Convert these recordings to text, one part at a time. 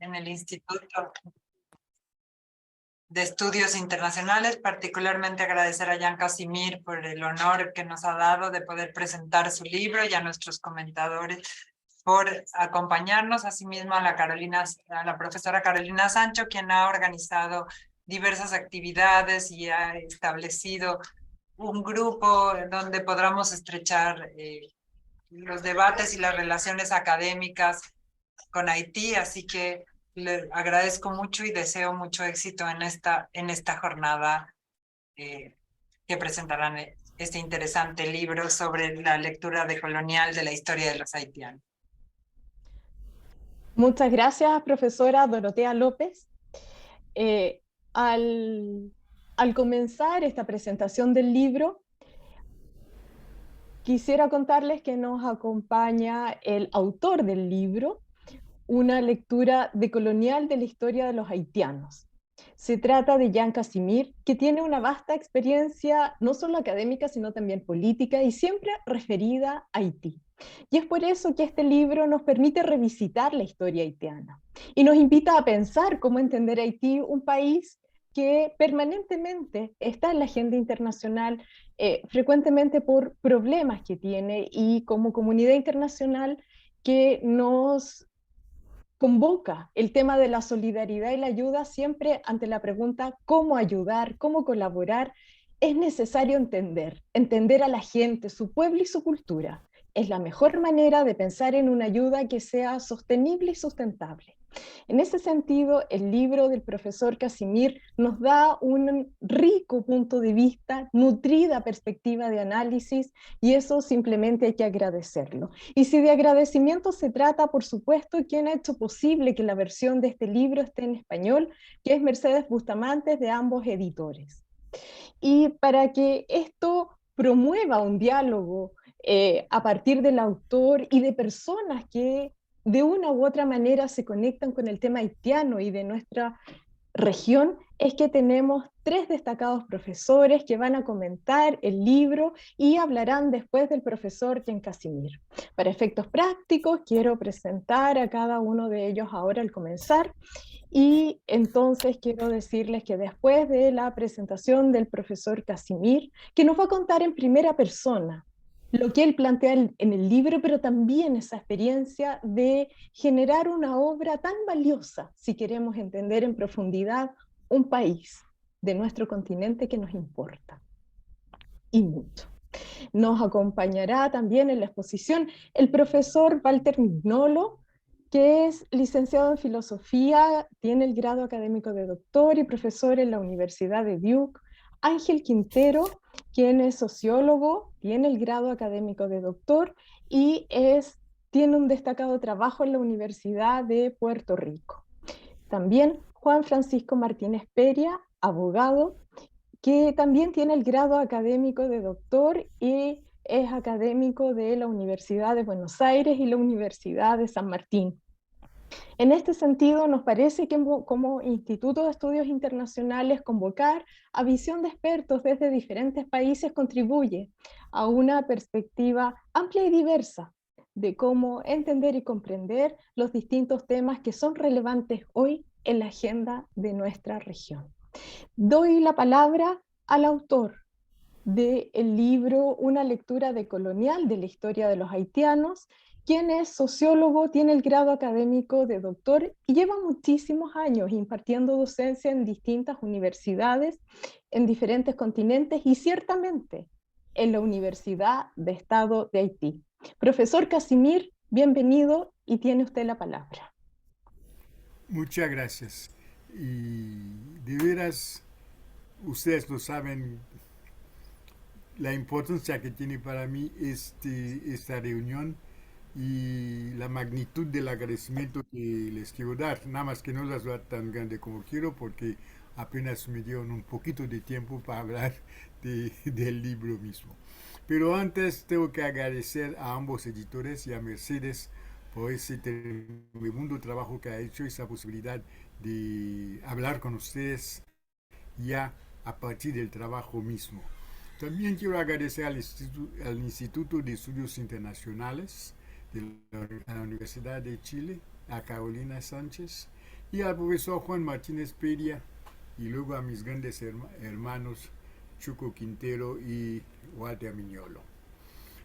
en el Instituto de Estudios Internacionales, particularmente agradecer a Jan Casimir por el honor que nos ha dado de poder presentar su libro y a nuestros comentadores por acompañarnos, asimismo a la profesora Carolina Sancho, quien ha organizado diversas actividades y ha establecido un grupo donde podamos estrechar los debates y las relaciones académicas con Haití, así que le agradezco mucho y deseo mucho éxito en esta jornada que presentarán este interesante libro sobre la lectura decolonial de la historia de los haitianos. Muchas gracias, profesora Dorotea López. Al comenzar esta presentación del libro, quisiera contarles que nos acompaña el autor del libro, una lectura decolonial de la historia de los haitianos. Se trata de Jan Casimir, que tiene una vasta experiencia, no solo académica, sino también política, y siempre referida a Haití. Y es por eso que este libro nos permite revisitar la historia haitiana y nos invita a pensar cómo entender Haití, un país que permanentemente está en la agenda internacional, frecuentemente por problemas que tiene, y como comunidad internacional que nos convoca el tema de la solidaridad y la ayuda siempre ante la pregunta ¿cómo ayudar? ¿Cómo colaborar? Es necesario entender a la gente, su pueblo y su cultura. Es la mejor manera de pensar en una ayuda que sea sostenible y sustentable. En ese sentido, el libro del profesor Casimir nos da un rico punto de vista, nutrida perspectiva de análisis, y eso simplemente hay que agradecerlo. Y si de agradecimiento se trata, por supuesto, quien ha hecho posible que la versión de este libro esté en español, que es Mercedes Bustamante, de ambos editores. Y para que esto promueva un diálogo a partir del autor y de personas que de una u otra manera se conectan con el tema haitiano y de nuestra región, es que tenemos 3 destacados profesores que van a comentar el libro y hablarán después del profesor Jan Casimir. Para efectos prácticos, quiero presentar a cada uno de ellos ahora al comenzar. Y entonces quiero decirles que después de la presentación del profesor Casimir, que nos va a contar en primera persona lo que él plantea en el libro, pero también esa experiencia de generar una obra tan valiosa si queremos entender en profundidad un país de nuestro continente que nos importa, y mucho. Nos acompañará también en la exposición el profesor Walter Mignolo, que es licenciado en filosofía, tiene el grado académico de doctor y profesor en la Universidad de Duke. Ángel Quintero, quien es sociólogo, tiene el grado académico de doctor y tiene un destacado trabajo en la Universidad de Puerto Rico. También Juan Francisco Martínez Peria, abogado, que también tiene el grado académico de doctor y es académico de la Universidad de Buenos Aires y la Universidad de San Martín. En este sentido, nos parece que como Instituto de Estudios Internacionales, convocar a visión de expertos desde diferentes países contribuye a una perspectiva amplia y diversa de cómo entender y comprender los distintos temas que son relevantes hoy en la agenda de nuestra región. Doy la palabra al autor del libro Una lectura decolonial de la historia de los haitianos, quien es sociólogo, tiene el grado académico de doctor y lleva muchísimos años impartiendo docencia en distintas universidades en diferentes continentes y ciertamente en la Universidad de Estado de Haití. Profesor Casimir, bienvenido y tiene usted la palabra. Muchas gracias. Y de veras, ustedes lo saben, la importancia que tiene para mí esta reunión y la magnitud del agradecimiento que les quiero dar. Nada más que no las va tan grande como quiero porque apenas me dieron un poquito de tiempo para hablar del libro mismo. Pero antes tengo que agradecer a ambos editores y a Mercedes por ese tremendo trabajo que ha hecho, esa posibilidad de hablar con ustedes ya a partir del trabajo mismo. También quiero agradecer al Instituto de Estudios Internacionales de la Universidad de Chile, a Carolina Sánchez, y al profesor Juan Martínez Peria, y luego a mis grandes hermanos Chuco Quintero y Walter Miñolo.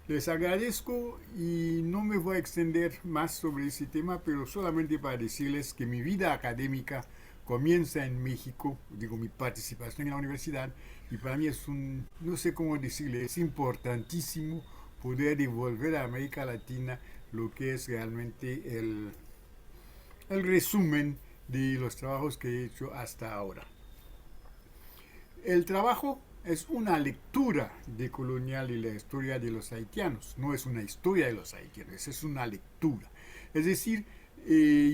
Les agradezco y no me voy a extender más sobre ese tema, pero solamente para decirles que mi vida académica comienza en México, digo, mi participación en la universidad, y para mí es no sé cómo decirle, es importantísimo poder devolver a América Latina lo que es realmente el resumen de los trabajos que he hecho hasta ahora. El trabajo es una lectura decolonial y la historia de los haitianos. No es una historia de los haitianos, es una lectura. Es decir,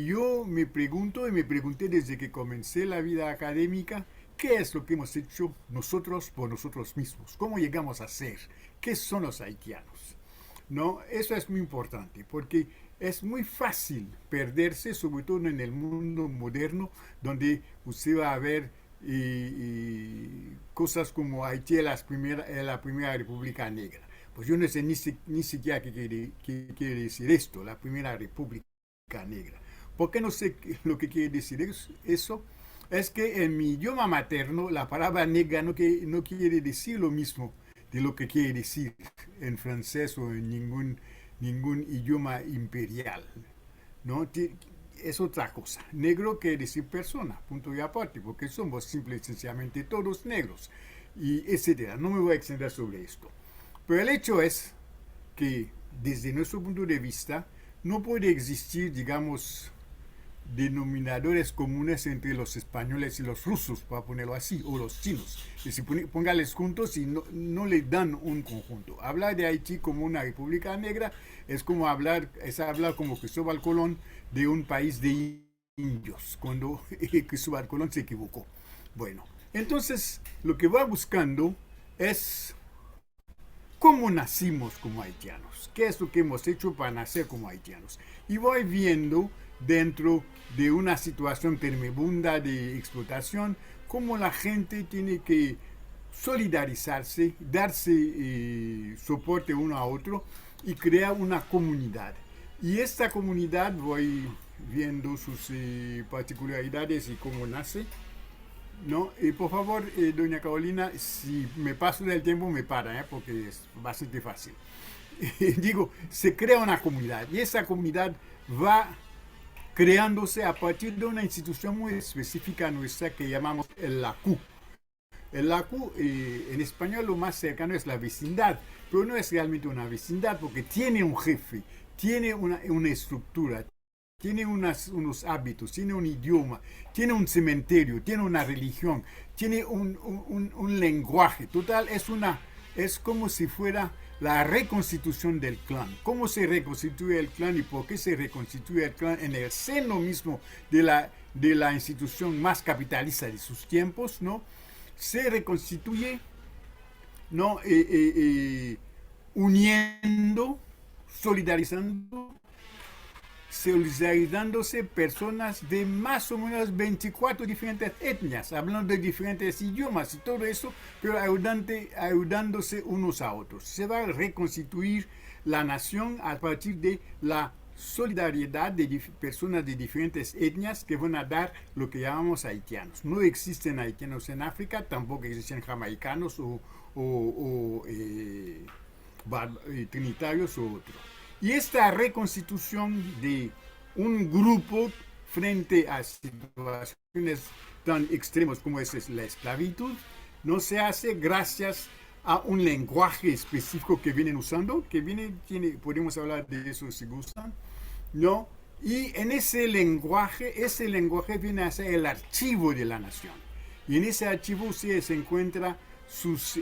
yo me pregunto y me pregunté desde que comencé la vida académica, ¿qué es lo que hemos hecho nosotros por nosotros mismos? ¿Cómo llegamos a ser? ¿Qué son los haitianos? ¿No? Eso es muy importante porque es muy fácil perderse, sobre todo en el mundo moderno, donde usted va a ver cosas como Haití la primera república negra. Pues yo no sé ni siquiera qué quiere decir esto, la primera república negra. ¿Por qué no sé lo que quiere decir eso? Es que en mi idioma materno la palabra negra no quiere decir lo mismo de lo que quiere decir en francés o en ningún idioma imperial, ¿no? Es otra cosa. Negro quiere decir persona, punto y aparte, porque somos simple y sencillamente todos negros, y etcétera. No me voy a extender sobre esto. Pero el hecho es que, desde nuestro punto de vista, no puede existir, digamos, denominadores comunes entre los españoles y los rusos, para ponerlo así, o los chinos. Y si póngales juntos y no le dan un conjunto. Hablar de Haití como una república negra es hablar como Cristóbal Colón de un país de indios, cuando Cristóbal Colón se equivocó. Bueno, entonces lo que va buscando es cómo nacimos como haitianos, qué es lo que hemos hecho para nacer como haitianos. Y voy viendo dentro de una situación tremenda de explotación, cómo la gente tiene que solidarizarse, darse soporte uno a otro y crear una comunidad. Y esta comunidad voy viendo sus particularidades y cómo nace, ¿no? Por favor, doña Carolina, si me paso del tiempo me para, porque es bastante fácil. Digo, se crea una comunidad y esa comunidad va creándose a partir de una institución muy específica nuestra que llamamos el LACU. El LACU, en español lo más cercano es la vecindad, pero no es realmente una vecindad porque tiene un jefe, tiene una estructura, tiene unos hábitos, tiene un idioma, tiene un cementerio, tiene una religión, tiene un lenguaje. Total, es como si fuera la reconstitución del clan. ¿Cómo se reconstituye el clan y por qué se reconstituye el clan en el seno mismo de la institución más capitalista de sus tiempos, ¿no? Se reconstituye, ¿no? Uniendo, solidarizándose personas de más o menos 24 diferentes etnias, hablando de diferentes idiomas y todo eso, pero ayudándose unos a otros. Se va a reconstituir la nación a partir de la solidaridad de personas de diferentes etnias que van a dar lo que llamamos haitianos. No existen haitianos en África, tampoco existen jamaicanos o trinitarios o otros. Y esta reconstitución de un grupo frente a situaciones tan extremas como es la esclavitud, no se hace gracias a un lenguaje específico que vienen usando, podemos hablar de eso si gustan, ¿no? Y en ese lenguaje viene a ser el archivo de la nación. Y en ese archivo se encuentra sus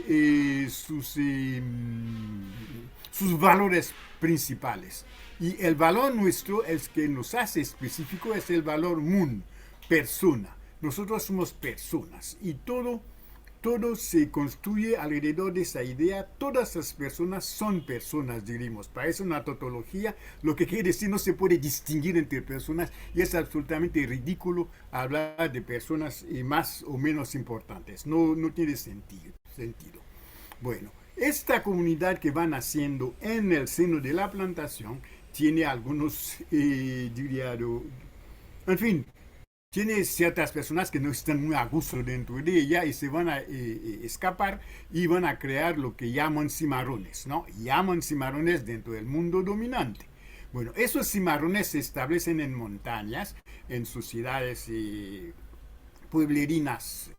valores principales. Y el valor nuestro, el que nos hace específico, es el valor mun, persona. Nosotros somos personas y todo se construye alrededor de esa idea. Todas las personas son personas, diríamos. Parece una tautología, lo que quiere decir no se puede distinguir entre personas y es absolutamente ridículo hablar de personas más o menos importantes. No tiene sentido. Bueno, esta comunidad que va naciendo en el seno de la plantación tiene algunos, tiene ciertas personas que no están muy a gusto dentro de ella y se van a escapar y van a crear lo que llaman cimarrones, ¿no? Llaman cimarrones dentro del mundo dominante. Bueno, esos cimarrones se establecen en montañas, en sociedades pueblerinas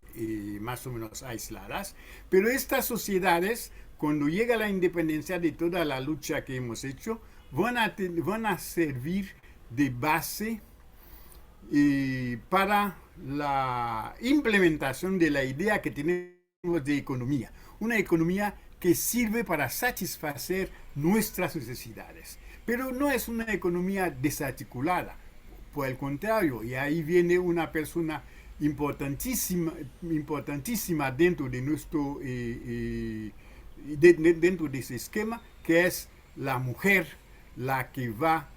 más o menos aisladas, pero estas sociedades, cuando llega la independencia de toda la lucha que hemos hecho, van a servir de base para la implementación de la idea que tenemos de economía. Una economía que sirve para satisfacer nuestras necesidades. Pero no es una economía desarticulada. Por el contrario, y ahí viene una persona importantísima dentro de dentro de ese esquema, que es la mujer, la que va a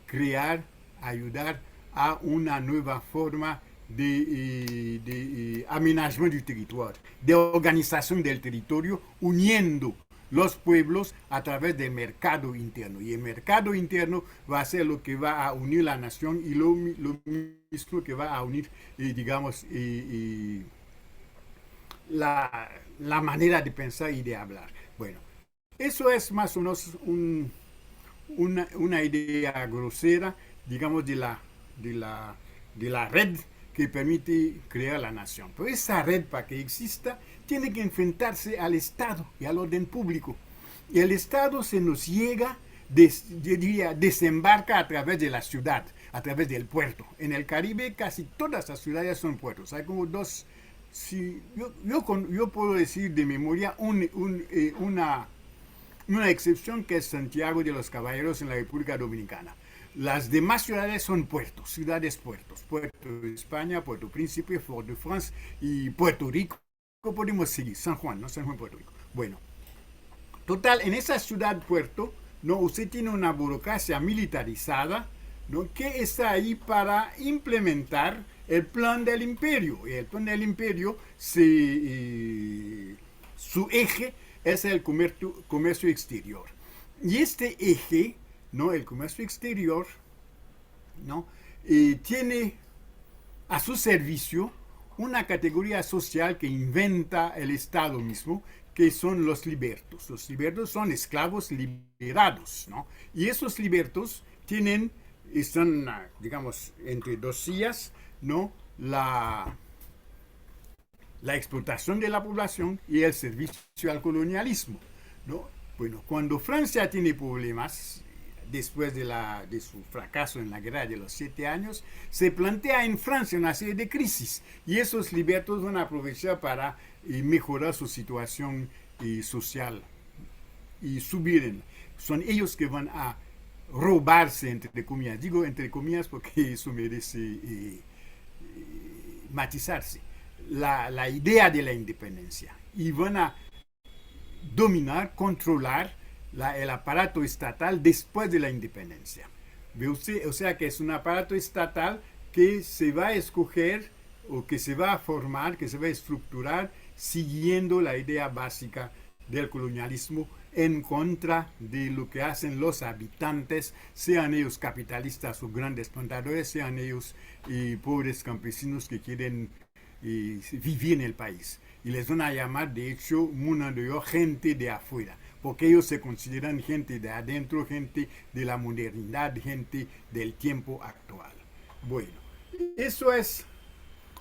crear, ayudar a una nueva forma de aménagement du territoire, de organización del territorio, uniendo los pueblos a través del mercado interno. Y el mercado interno va a ser lo que va a unir la nación y lo mismo que va a unir, digamos, la manera de pensar y de hablar. Bueno, eso es más o menos una idea grosera, digamos, de la red que permite crear la nación. Pero esa red, para que exista, tiene que enfrentarse al Estado y al orden público. Y el Estado se nos llega, yo diría, desembarca a través de la ciudad, a través del puerto. En el Caribe casi todas las ciudades son puertos. Hay como dos, yo puedo decir de memoria una excepción, que es Santiago de los Caballeros en la República Dominicana. Las demás ciudades son puertos, ciudades-puertos. Puerto de España, Puerto Príncipe, Fort-de-France y Puerto Rico. Podemos seguir, San Juan, ¿no? San Juan, Puerto Rico. Bueno, total, en esa ciudad-puerto, ¿no? Usted tiene una burocracia militarizada, ¿no? Que está ahí para implementar el plan del imperio. Y el plan del imperio, su eje es el comercio exterior. Y este eje, ¿no? El comercio exterior, ¿no? Tiene a su servicio una categoría social que inventa el Estado mismo, que son los libertos. Los libertos son esclavos liberados, ¿no? Y esos libertos están, digamos, entre dos sillas, ¿no? La explotación de la población y el servicio al colonialismo, ¿no? Bueno, cuando Francia tiene problemas, después de su fracaso en la guerra de los 7 años, se plantea en Francia una serie de crisis y esos libertos van a aprovechar para mejorar su situación social y subir. Son ellos que van a robarse, entre comillas. Digo entre comillas porque eso merece matizarse. La idea de la independencia. Y van a dominar, controlar el aparato estatal después de la independencia. ¿Ve usted? O sea que es un aparato estatal que se va a escoger o que se va a formar, que se va a estructurar siguiendo la idea básica del colonialismo en contra de lo que hacen los habitantes, sean ellos capitalistas o grandes plantadores, sean ellos pobres campesinos que quieren vivir en el país. Y les van a llamar, de hecho, gente de afuera, porque ellos se consideran gente de adentro, gente de la modernidad, gente del tiempo actual. Bueno, eso es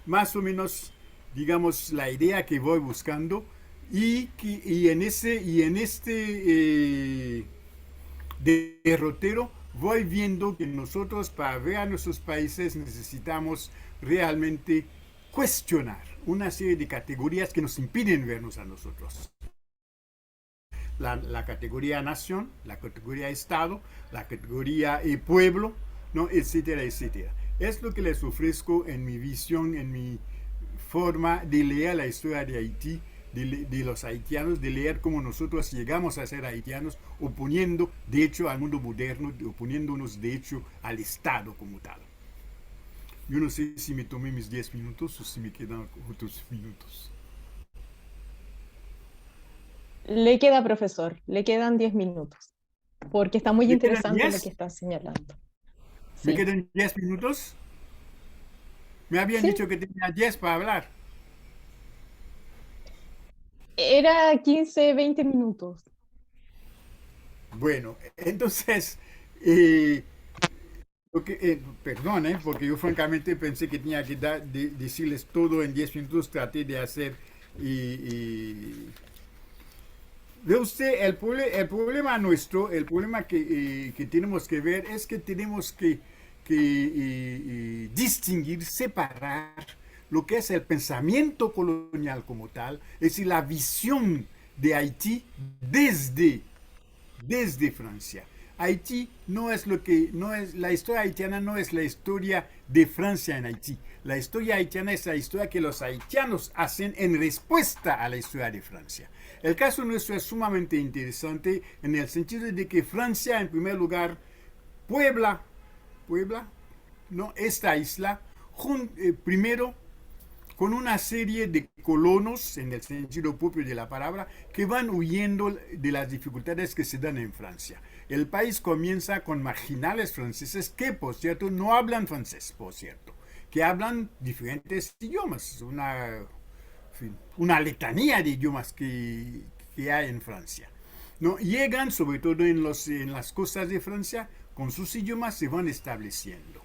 más o menos, digamos, la idea que voy buscando y en este derrotero voy viendo que nosotros, para ver a nuestros países, necesitamos realmente cuestionar una serie de categorías que nos impiden vernos a nosotros. La categoría nación, la categoría Estado, la categoría pueblo, ¿no? Etcétera, etcétera. Es lo que les ofrezco en mi visión, en mi forma de leer la historia de Haití, de los haitianos, de leer cómo nosotros llegamos a ser haitianos, oponiendo, de hecho, al mundo moderno, oponiéndonos, de hecho, al Estado como tal. Yo no sé si me tomé mis 10 minutos o si me quedan otros minutos. Le queda, profesor, le quedan 10 minutos, porque está muy ¿Me quedan interesante 10? lo que está señalando. ¿Me Sí. quedan 10 minutos? Me habían Sí, dicho que tenía 10 para hablar. era 15, 20 minutos. Bueno, entonces, eh, perdón, porque yo francamente pensé que tenía que decirles todo en 10 minutos, traté de hacer ve usted, el problema nuestro, el problema que tenemos que ver es que tenemos que distinguir, separar lo que es el pensamiento colonial como tal, es decir, la visión de Haití desde Francia. Haití no es lo que, no es, la historia haitiana no es la historia de Francia en Haití. La historia haitiana es la historia que los haitianos hacen en respuesta a la historia de Francia. El caso nuestro es sumamente interesante en el sentido de que Francia, en primer lugar, Puebla, Puebla, no, esta isla, primero con una serie de colonos, en el sentido propio de la palabra, que van huyendo de las dificultades que se dan en Francia. El país comienza con marginales franceses que, por cierto, no hablan francés, por cierto, que hablan diferentes idiomas, una letanía de idiomas que hay en Francia. ¿No? Llegan, sobre todo en las costas de Francia, con sus idiomas se van estableciendo.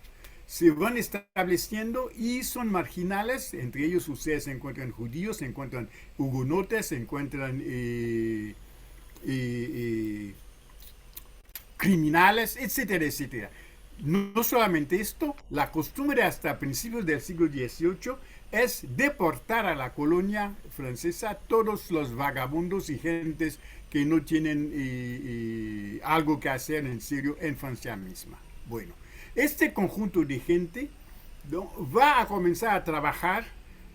Se van estableciendo y son marginales, entre ellos ustedes se encuentran judíos, se encuentran hugonotes, se encuentran eh, criminales, etcétera, etcétera. No solamente esto, la costumbre hasta principios del siglo XVIII es deportar a la colonia francesa todos los vagabundos y gentes que no tienen algo que hacer en serio en Francia misma. Bueno, este conjunto de gente, ¿no?, va a comenzar a trabajar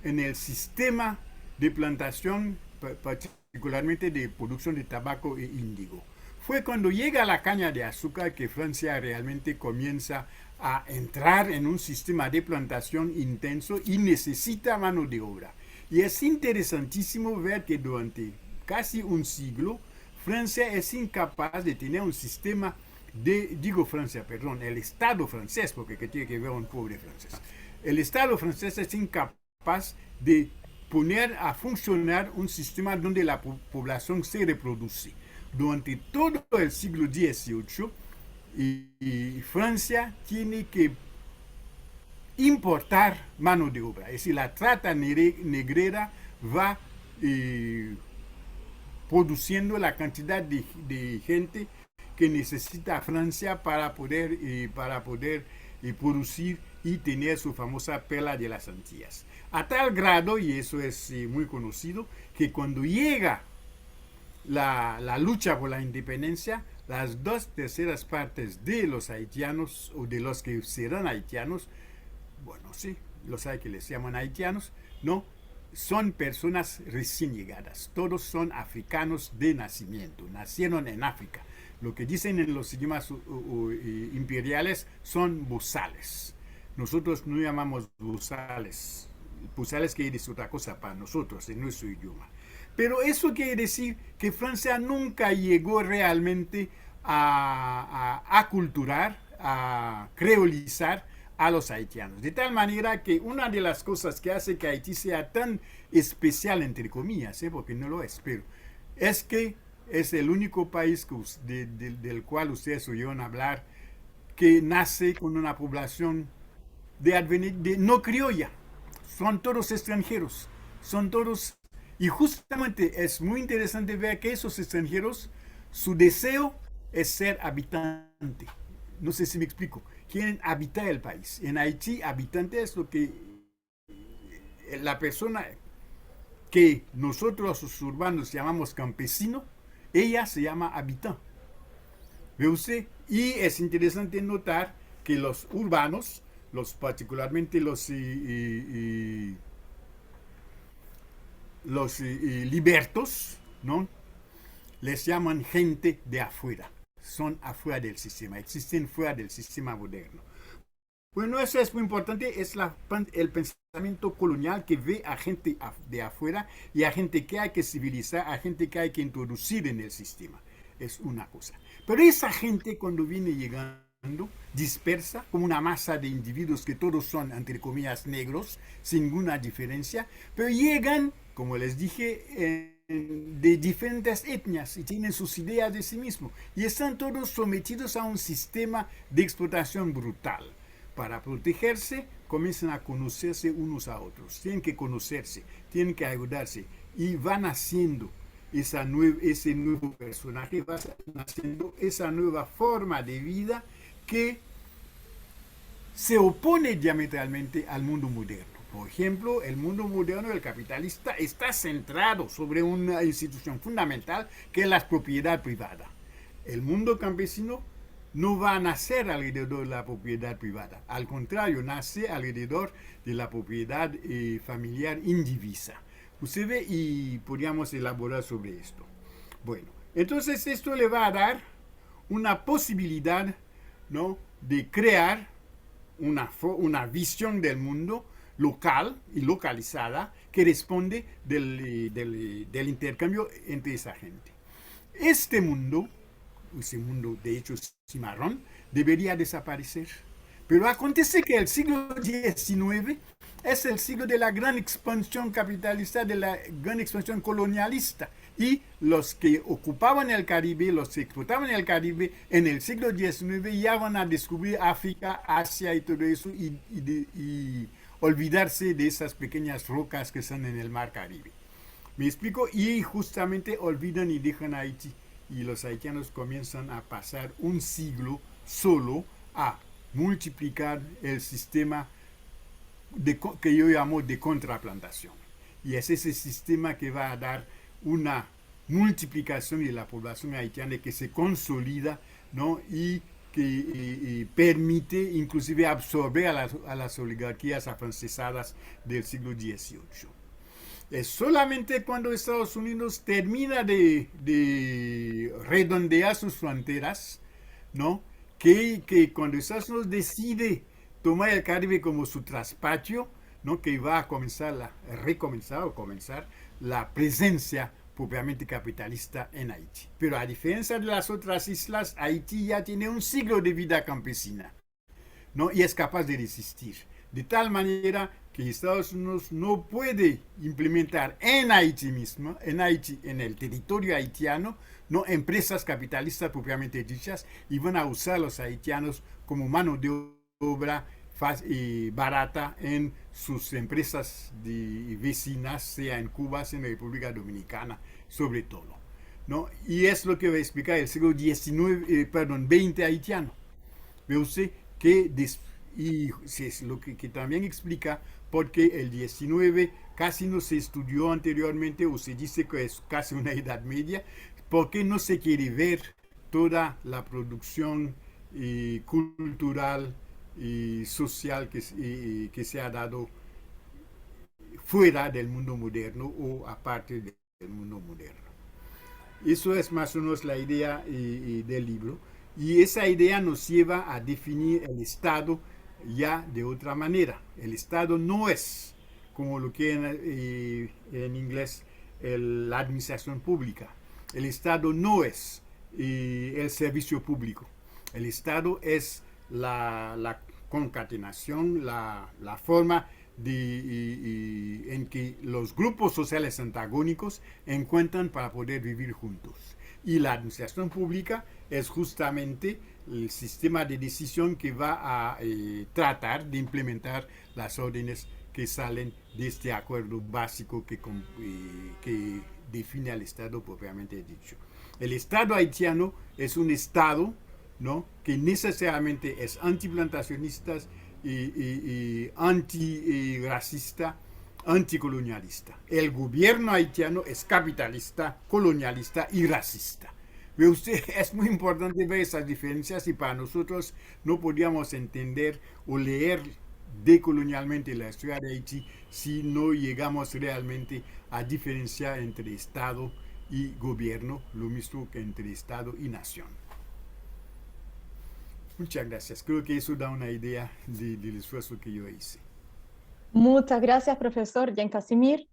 en el sistema de plantación, particularmente de producción de tabaco e índigo. Fue cuando llega la caña de azúcar que Francia realmente comienza a entrar en un sistema de plantación intenso y necesita mano de obra. Y es interesantísimo ver que durante casi un siglo Francia es incapaz de tener un sistema digo Francia, perdón, el Estado francés, porque que tiene que ver un pobre francés. El Estado francés es incapaz de poner a funcionar un sistema donde la población se reproduce. Durante todo el siglo XVIII, Francia tiene que importar mano de obra. Es decir, la trata negrera va produciendo la cantidad de gente que necesita Francia para poder producir y tener su famosa perla de las Antillas. A tal grado, y eso es muy conocido, que cuando llega la lucha por la independencia, las 2/3 partes de los haitianos o de los que serán haitianos, bueno, sí, los hay que les llaman haitianos, ¿no? Son personas recién llegadas. Todos son africanos de nacimiento, nacieron en África. Lo que dicen en los idiomas imperiales son bozales. Nosotros no llamamos bozales. Bozales quiere decir otra cosa para nosotros en nuestro idioma. Pero eso quiere decir que Francia nunca llegó realmente a aculturar, a creolizar a los haitianos. De tal manera que una de las cosas que hace que Haití sea tan especial, entre comillas, porque no lo es, pero es que es el único país del cual ustedes oyeron hablar que nace con una población de no criolla. Son todos extranjeros, son todos. Y justamente es muy interesante ver que esos extranjeros, su deseo es ser habitante. No sé si me explico. Quieren habitar el país. En Haití, habitante es lo que la persona que nosotros los urbanos llamamos campesino, ella se llama habitante. ¿Ve usted? Y es interesante notar que los urbanos, particularmente los libertos, ¿no?, les llaman gente de afuera. Son afuera del sistema, existen fuera del sistema moderno. Bueno, eso es muy importante, es el pensamiento colonial que ve a gente de afuera y a gente que hay que civilizar, a gente que hay que introducir en el sistema. Es una cosa. Pero esa gente cuando viene llegando dispersa, como una masa de individuos que todos son, entre comillas, negros, sin ninguna diferencia, pero llegan, como les dije, de diferentes etnias y tienen sus ideas de sí mismos y están todos sometidos a un sistema de explotación brutal. Para protegerse, comienzan a conocerse unos a otros, tienen que conocerse, tienen que ayudarse y van haciendo ese nuevo personaje, va haciendo esa nueva forma de vida que se opone diametralmente al mundo moderno. Por ejemplo, el mundo moderno, el capitalista, está centrado sobre una institución fundamental que es la propiedad privada. El mundo campesino no va a nacer alrededor de la propiedad privada, al contrario, nace alrededor de la propiedad familiar indivisa. Usted ve y podríamos elaborar sobre esto. Bueno, entonces esto le va a dar una posibilidad, ¿no?, de crear una visión del mundo local y localizada que responde del intercambio entre esa gente. Ese mundo de hecho cimarrón, debería desaparecer. Pero acontece que el siglo XIX es el siglo de la gran expansión capitalista, de la gran expansión colonialista. Y los que ocupaban el Caribe, los que explotaban el Caribe, en el siglo XIX ya van a descubrir África, Asia y todo eso y olvidarse de esas pequeñas rocas que están en el mar Caribe. ¿Me explico? Y justamente olvidan y dejan Haití. Y los haitianos comienzan a pasar un siglo solo a multiplicar el sistema que yo llamo de contraplantación. Y es ese sistema que va a dar una multiplicación de la población haitiana que se consolida, ¿no?, y que permite inclusive absorber a las oligarquías afrancesadas del siglo XVIII. Es solamente cuando Estados Unidos termina de redondear sus fronteras, ¿no?, que cuando Estados Unidos decide tomar el Caribe como su traspatio, ¿no?, que va a comenzar la presencia propiamente capitalista en Haití. Pero a diferencia de las otras islas, Haití ya tiene un siglo de vida campesina, ¿no?, y es capaz de resistir. De tal manera que Estados Unidos no puede implementar en Haití mismo, en el territorio haitiano, no empresas capitalistas propiamente dichas, y van a usar a los haitianos como mano de obra barata en sus empresas vecinas, sea en Cuba, sea en la República Dominicana, sobre todo, ¿no? Y es lo que va a explicar el siglo XX haitiano. Ve usted que y es lo que también explica porque el 19 casi no se estudió anteriormente o se dice que es casi una edad media, porque no se quiere ver toda la producción cultural y social que se ha dado fuera del mundo moderno o aparte del mundo moderno. Eso es más o menos la idea del libro, y esa idea nos lleva a definir el Estado ya de otra manera. El Estado no es, como lo que en inglés, la administración pública. El Estado no es el servicio público. El Estado es la concatenación, la forma en que los grupos sociales antagónicos encuentran para poder vivir juntos. Y la administración pública es justamente el sistema de decisión que va a tratar de implementar las órdenes que salen de este acuerdo básico que define al Estado propiamente dicho. El Estado haitiano es un Estado, ¿no?, que necesariamente es antiplantacionista, antirracista, anticolonialista. El gobierno haitiano es capitalista, colonialista y racista. Ve usted, es muy importante ver esas diferencias y para nosotros no podríamos entender o leer decolonialmente la historia de Haití si no llegamos realmente a diferenciar entre Estado y gobierno, lo mismo que entre Estado y nación. Muchas gracias. Creo que eso da una idea del esfuerzo que yo hice. Muchas gracias, profesor Jean Casimir.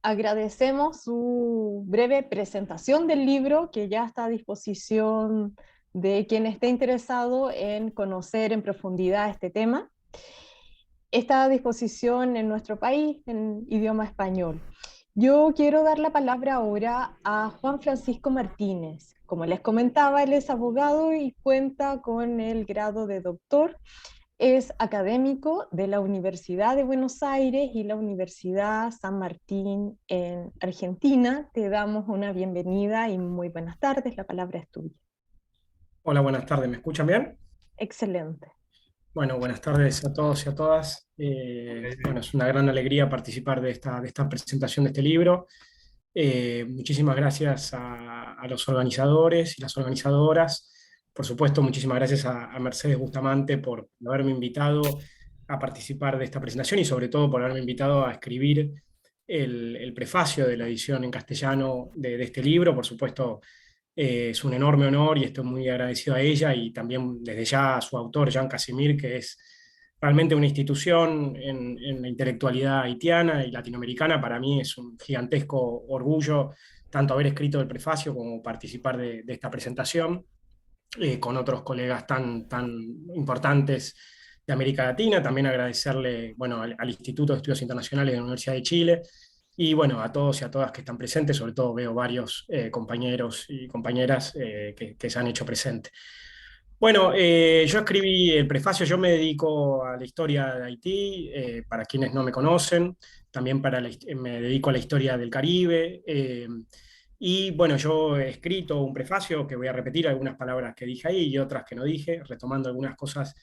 Agradecemos su breve presentación del libro que ya está a disposición de quien esté interesado en conocer en profundidad este tema. Está a disposición en nuestro país en idioma español. Yo quiero dar la palabra ahora a Juan Francisco Martínez. Como les comentaba, él es abogado y cuenta con el grado de doctor. Es académico de la Universidad de Buenos Aires y la Universidad San Martín en Argentina. Te damos una bienvenida y muy buenas tardes. La palabra es tuya. Hola, buenas tardes. ¿Me escuchan bien? Excelente. Bueno, buenas tardes a todos y a todas. Bueno, es una gran alegría participar de esta presentación de este libro. Muchísimas gracias a los organizadores y las organizadoras. Por supuesto, muchísimas gracias a Mercedes Bustamante por haberme invitado a participar de esta presentación y sobre todo por haberme invitado a escribir el prefacio de la edición en castellano de este libro. Por supuesto, es un enorme honor y estoy muy agradecido a ella y también desde ya a su autor, Jan Casimir, que es realmente una institución en la intelectualidad haitiana y latinoamericana. Para mí es un gigantesco orgullo tanto haber escrito el prefacio como participar de esta presentación con otros colegas tan importantes de América Latina. También agradecerle, bueno, al Instituto de Estudios Internacionales de la Universidad de Chile y bueno, a todos y a todas que están presentes. Sobre todo veo varios compañeros y compañeras que se han hecho presentes. Bueno, yo escribí el prefacio. Yo me dedico a la historia de Haití, para quienes no me conocen, también me dedico a la historia del Caribe, y bueno, yo he escrito un prefacio que voy a repetir algunas palabras que dije ahí y otras que no dije, retomando algunas cosas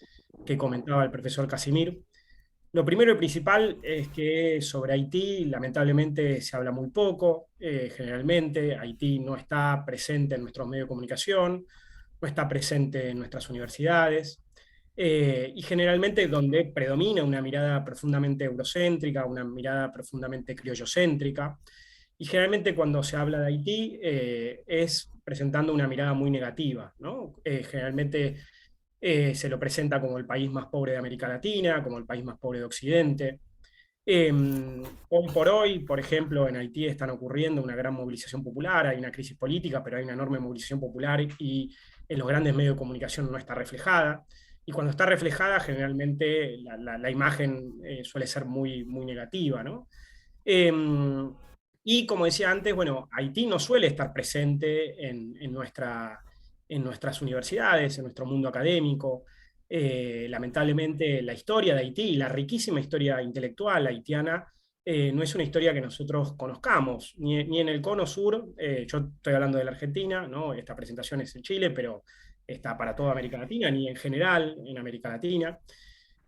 que comentaba el profesor Casimir. Lo primero y principal es que sobre Haití lamentablemente se habla muy poco. Generalmente Haití no está presente en nuestros medios de comunicación, no está presente en nuestras universidades, y generalmente donde predomina una mirada profundamente eurocéntrica, una mirada profundamente criollocéntrica, y generalmente cuando se habla de Haití es presentando una mirada muy negativa, ¿no? Generalmente se lo presenta como el país más pobre de América Latina, como el país más pobre de Occidente. Hoy por hoy, por ejemplo, en Haití están ocurriendo una gran movilización popular, hay una crisis política, pero hay una enorme movilización popular y en los grandes medios de comunicación no está reflejada. Y cuando está reflejada, generalmente la imagen suele ser muy negativa, ¿no? Eh, y como decía antes, bueno, Haití no suele estar presente en nuestras universidades, en nuestro mundo académico. Lamentablemente la historia de Haití y la riquísima historia intelectual haitiana no es una historia que nosotros conozcamos, ni en el cono sur. Yo estoy hablando de la Argentina, ¿no? Esta presentación es en Chile, pero está para toda América Latina, ni en general en América Latina.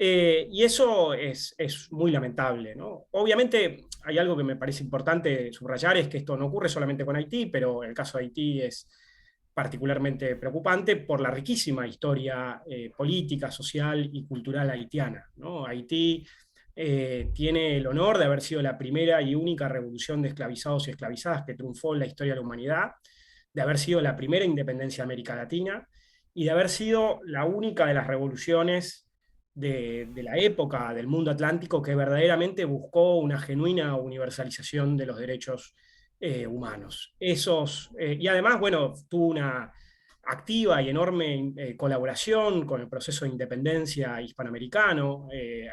Y eso es muy lamentable, ¿no? Obviamente hay algo que me parece importante subrayar, es que esto no ocurre solamente con Haití, pero el caso de Haití es particularmente preocupante por la riquísima historia política, social y cultural haitiana, ¿no? Haití tiene el honor de haber sido la primera y única revolución de esclavizados y esclavizadas que triunfó en la historia de la humanidad, de haber sido la primera independencia de América Latina y de haber sido la única de las revoluciones de la época del mundo atlántico que verdaderamente buscó una genuina universalización de los derechos humanos. Y además, bueno, tuvo una activa y enorme colaboración con el proceso de independencia hispanoamericano,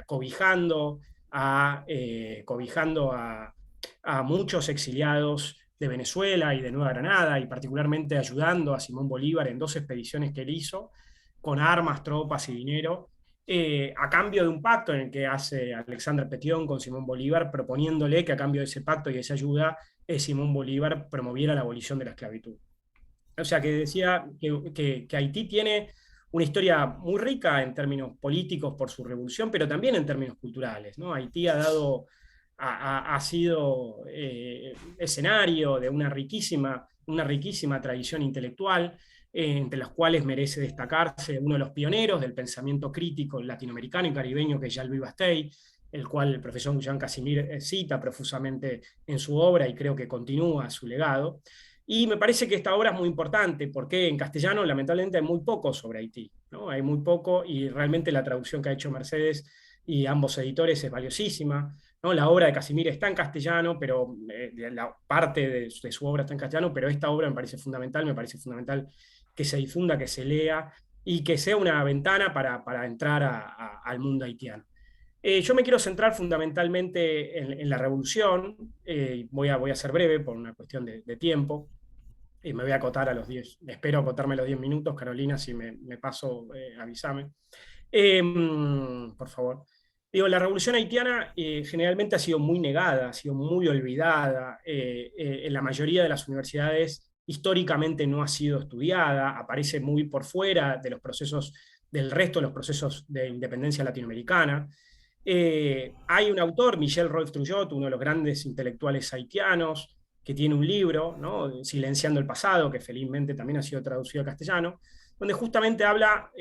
cobijando a muchos exiliados de Venezuela y de Nueva Granada, y particularmente ayudando a Simón Bolívar en 2 expediciones que él hizo, con armas, tropas y dinero, a cambio de un pacto en el que hace Alexandre Pétion con Simón Bolívar, proponiéndole que a cambio de ese pacto y de esa ayuda, Simón Bolívar promoviera la abolición de la esclavitud. O sea, que decía que Haití tiene una historia muy rica en términos políticos por su revolución, pero también en términos culturales, ¿no? Haití ha sido escenario de una riquísima tradición intelectual, entre las cuales merece destacarse uno de los pioneros del pensamiento crítico latinoamericano y caribeño, que es Jean-Louis Bastei, el cual el profesor Jan Casimir cita profusamente en su obra y creo que continúa su legado. Y me parece que esta obra es muy importante porque en castellano lamentablemente hay muy poco sobre Haití, ¿no? Hay muy poco, y realmente la traducción que ha hecho Mercedes y ambos editores es valiosísima, ¿no? La obra de Casimir está en castellano, pero la parte de su obra está en castellano, pero esta obra me parece fundamental que se difunda, que se lea y que sea una ventana para entrar al mundo haitiano. Yo me quiero centrar fundamentalmente en la revolución. Voy a ser breve por una cuestión de tiempo. Me voy a acotar a los 10, espero acotarme los 10 minutos, Carolina, si me paso, avísame. Por favor. Digo, la revolución haitiana generalmente ha sido muy negada, ha sido muy olvidada. En la mayoría de las universidades históricamente no ha sido estudiada, aparece muy por fuera de los procesos, del resto de los procesos de independencia latinoamericana. Hay un autor, Michel Rolf-Trouillot, uno de los grandes intelectuales haitianos, que tiene un libro, ¿no? Silenciando el pasado, que felizmente también ha sido traducido al castellano, donde justamente habla,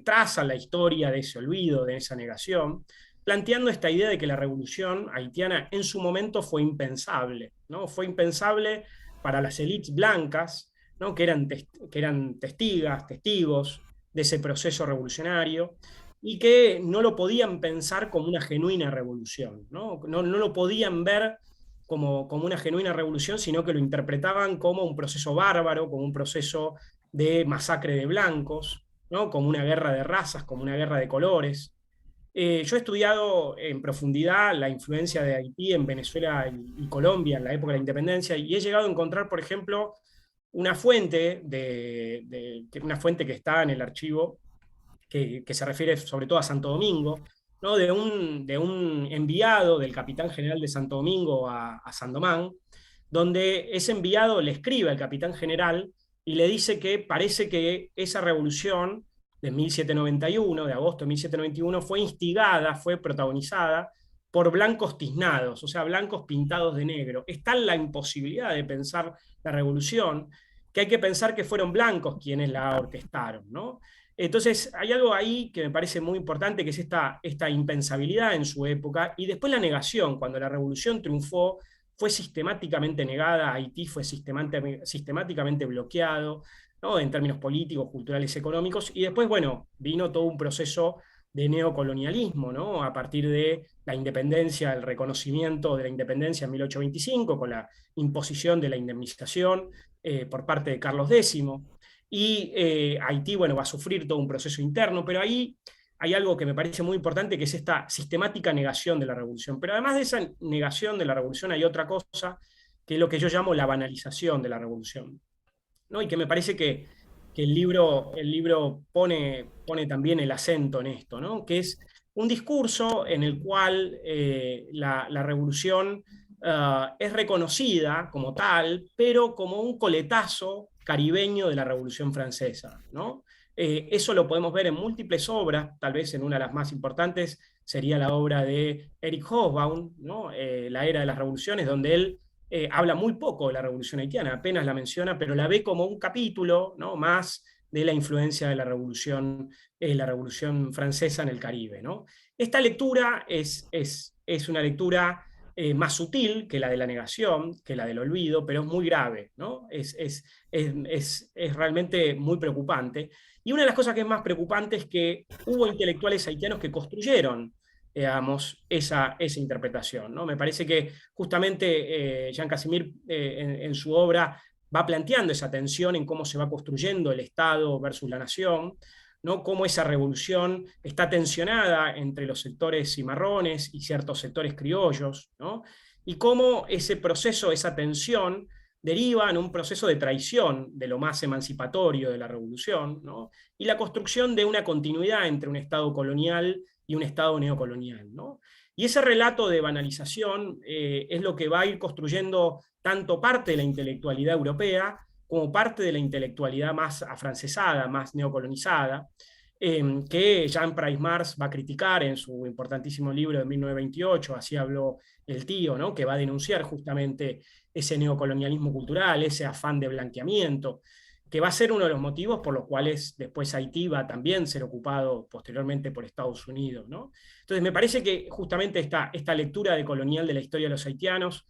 traza la historia de ese olvido, de esa negación, planteando esta idea de que la revolución haitiana en su momento fue impensable, ¿no? Fue impensable para las élites blancas, ¿no? que eran testigos de ese proceso revolucionario, y que no lo podían pensar como una genuina revolución, ¿no? No lo podían ver como una genuina revolución, sino que lo interpretaban como un proceso bárbaro, como un proceso de masacre de blancos, ¿no? Como una guerra de razas, como una guerra de colores. Yo he estudiado en profundidad la influencia de Haití en Venezuela y Colombia en la época de la independencia, y he llegado a encontrar, por ejemplo, una fuente, una fuente que está en el archivo, que se refiere sobre todo a Santo Domingo, ¿no? de un enviado del capitán general de Santo Domingo a Sandomán, donde ese enviado le escribe al capitán general y le dice que parece que esa revolución de 1791, de agosto de 1791, fue instigada, fue protagonizada por blancos tiznados, o sea, blancos pintados de negro. Es tal la imposibilidad de pensar la revolución que hay que pensar que fueron blancos quienes la orquestaron, ¿no? Entonces, hay algo ahí que me parece muy importante, que es esta impensabilidad en su época, y después la negación. Cuando la revolución triunfó, fue sistemáticamente negada, Haití fue sistemáticamente bloqueado, ¿no? En términos políticos, culturales, económicos, y después, bueno, vino todo un proceso de neocolonialismo, ¿no? A partir de la independencia, el reconocimiento de la independencia en 1825, con la imposición de la indemnización por parte de Carlos X, y Haití, bueno, va a sufrir todo un proceso interno, pero ahí hay algo que me parece muy importante, que es esta sistemática negación de la revolución. Pero además de esa negación de la revolución hay otra cosa, que es lo que yo llamo la banalización de la revolución, ¿no? Y que me parece que el libro pone también el acento en esto, ¿no? Que es un discurso en el cual la revolución es reconocida como tal, pero como un coletazo caribeño de la Revolución Francesa, ¿no? Eso lo podemos ver en múltiples obras, tal vez en una de las más importantes sería la obra de Eric Hobsbawm, ¿no? La era de las revoluciones, donde él habla muy poco de la revolución haitiana, apenas la menciona, pero la ve como un capítulo, ¿no? Más de la influencia de la revolución francesa en el Caribe, ¿no? Esta lectura es una lectura más sutil que la de la negación, que la del olvido, pero es muy grave, ¿no? Es realmente muy preocupante. Y una de las cosas que es más preocupante es que hubo intelectuales haitianos que construyeron, digamos, esa interpretación, ¿no? Me parece que justamente Jean Casimir en su obra va planteando esa tensión en cómo se va construyendo el Estado versus la nación, ¿no? Cómo esa revolución está tensionada entre los sectores cimarrones y ciertos sectores criollos, ¿no? Y cómo ese proceso, esa tensión, deriva en un proceso de traición de lo más emancipatorio de la revolución, ¿no? Y la construcción de una continuidad entre un Estado colonial y un Estado neocolonial, ¿no? Y ese relato de banalización es lo que va a ir construyendo tanto parte de la intelectualidad europea como parte de la intelectualidad más afrancesada, más neocolonizada, que Jean Price Mars va a criticar en su importantísimo libro de 1928, Así habló el tío, ¿no? Que va a denunciar justamente ese neocolonialismo cultural, ese afán de blanqueamiento, que va a ser uno de los motivos por los cuales después Haití va a también ser ocupado posteriormente por Estados Unidos, ¿no? Entonces me parece que justamente esta lectura decolonial de la historia de los haitianos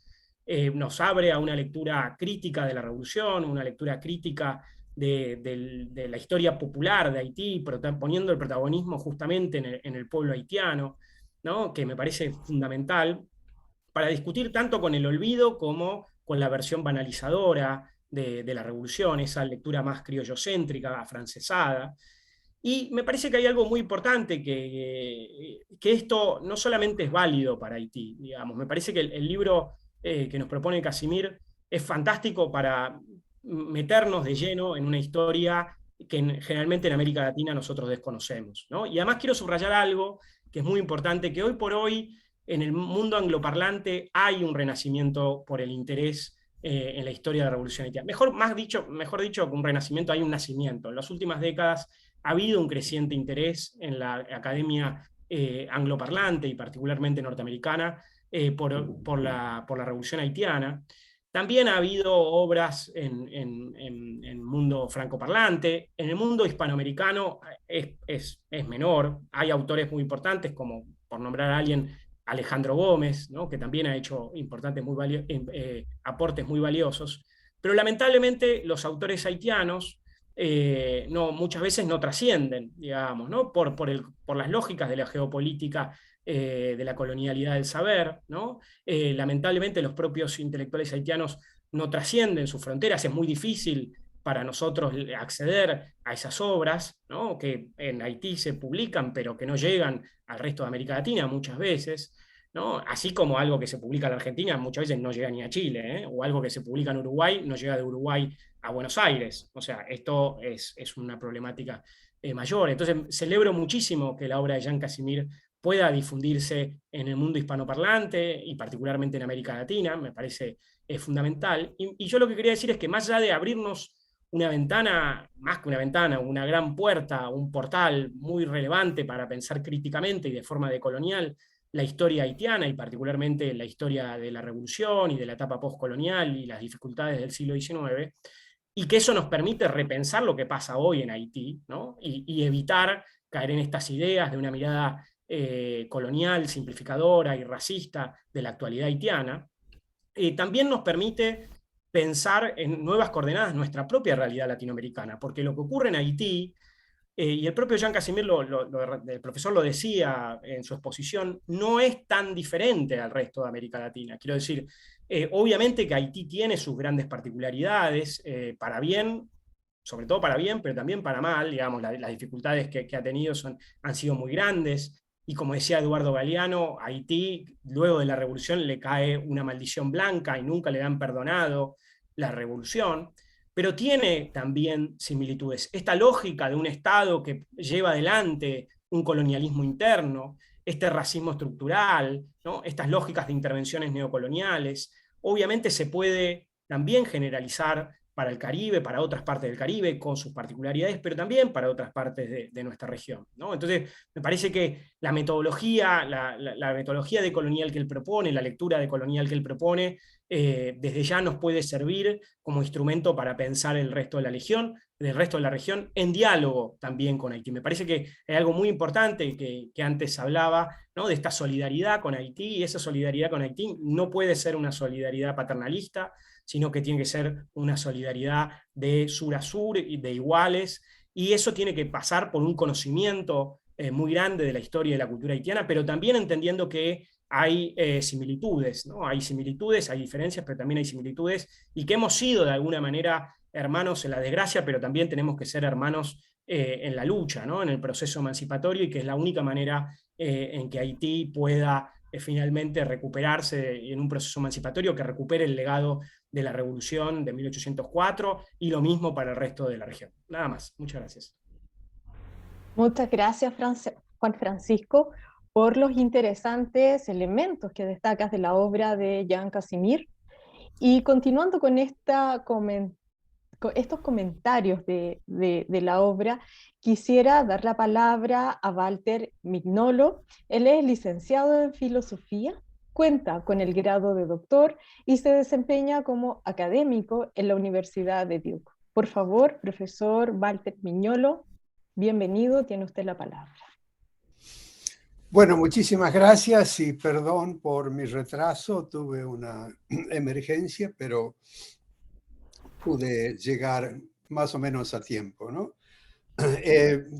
nos abre a una lectura crítica de la revolución, una lectura crítica de la historia popular de Haití, poniendo el protagonismo justamente en el pueblo haitiano, ¿no? Que me parece fundamental para discutir tanto con el olvido como con la versión banalizadora de la revolución, esa lectura más criollocéntrica, afrancesada. Y me parece que hay algo muy importante, que esto no solamente es válido para Haití, digamos. Me parece que el libro que nos propone Casimir es fantástico para meternos de lleno en una historia que generalmente en América Latina nosotros desconocemos, ¿no? Y además quiero subrayar algo que es muy importante, que hoy por hoy en el mundo angloparlante hay un renacimiento por el interés en la historia de la Revolución Haitiana. Mejor dicho que un renacimiento, hay un nacimiento. En las últimas décadas ha habido un creciente interés en la academia angloparlante y particularmente norteamericana por la Revolución Haitiana. También ha habido obras en el mundo francoparlante. En el mundo hispanoamericano es menor. Hay autores muy importantes, como, por nombrar a alguien, Alejandro Gómez, ¿no? Que también ha hecho importantes, aportes muy valiosos. Pero lamentablemente los autores haitianos muchas veces no trascienden, digamos, ¿no? por las lógicas de la geopolítica de la colonialidad del saber, ¿no? Lamentablemente los propios intelectuales haitianos no trascienden sus fronteras, es muy difícil para nosotros acceder a esas obras, ¿no? Que en Haití se publican, pero que no llegan al resto de América Latina muchas veces, ¿no? Así como algo que se publica en la Argentina muchas veces no llega ni a Chile, o algo que se publica en Uruguay no llega de Uruguay a Buenos Aires. O sea, esto es una problemática mayor. Entonces, celebro muchísimo que la obra de Jean Casimir pueda difundirse en el mundo hispanoparlante y particularmente en América Latina, me parece fundamental. Y yo lo que quería decir es que más allá de abrirnos una ventana, más que una ventana, una gran puerta, un portal muy relevante para pensar críticamente y de forma decolonial la historia haitiana y particularmente la historia de la revolución y de la etapa postcolonial y las dificultades del siglo XIX, y que eso nos permite repensar lo que pasa hoy en Haití, ¿no? y evitar caer en estas ideas de una mirada colonial, simplificadora y racista de la actualidad haitiana. También nos permite pensar en nuevas coordenadas nuestra propia realidad latinoamericana, porque lo que ocurre en Haití, y el propio Jean Casimir, el profesor lo decía en su exposición, no es tan diferente al resto de América Latina. Quiero decir, obviamente que Haití tiene sus grandes particularidades, para bien, sobre todo para bien, pero también para mal, digamos, las dificultades que ha tenido han sido muy grandes. Y como decía Eduardo Galeano, a Haití, luego de la revolución, le cae una maldición blanca y nunca le han perdonado la revolución, pero tiene también similitudes. Esta lógica de un Estado que lleva adelante un colonialismo interno, este racismo estructural, ¿no? Estas lógicas de intervenciones neocoloniales, obviamente se puede también generalizar para el Caribe, para otras partes del Caribe, con sus particularidades, pero también para otras partes de nuestra región, ¿no? Entonces, me parece que la metodología, la metodología decolonial que él propone, la lectura decolonial que él propone, desde ya nos puede servir como instrumento para pensar el resto de la región, en diálogo también con Haití. Me parece que hay algo muy importante que antes hablaba, ¿no? De esta solidaridad con Haití, y esa solidaridad con Haití no puede ser una solidaridad paternalista, sino que tiene que ser una solidaridad de sur a sur y de iguales, y eso tiene que pasar por un conocimiento muy grande de la historia y de la cultura haitiana, pero también entendiendo que hay similitudes, ¿no? Hay similitudes, hay diferencias, pero también hay similitudes, y que hemos sido de alguna manera hermanos en la desgracia, pero también tenemos que ser hermanos en la lucha, ¿no? En el proceso emancipatorio, y que es la única manera en que Haití pueda finalmente recuperarse en un proceso emancipatorio que recupere el legado de la revolución de 1804, y lo mismo para el resto de la región. Nada más, muchas gracias. Muchas gracias, Juan Francisco, por los interesantes elementos que destacas de la obra de Jean Casimir. Y continuando con estos comentarios de la obra, quisiera dar la palabra a Walter Mignolo. Él es licenciado en Filosofía, cuenta con el grado de doctor y se desempeña como académico en la Universidad de Duke. Por favor, profesor Walter Mignolo, bienvenido, tiene usted la palabra. Bueno, muchísimas gracias y perdón por mi retraso. Tuve una emergencia, pero pude llegar más o menos a tiempo, ¿no?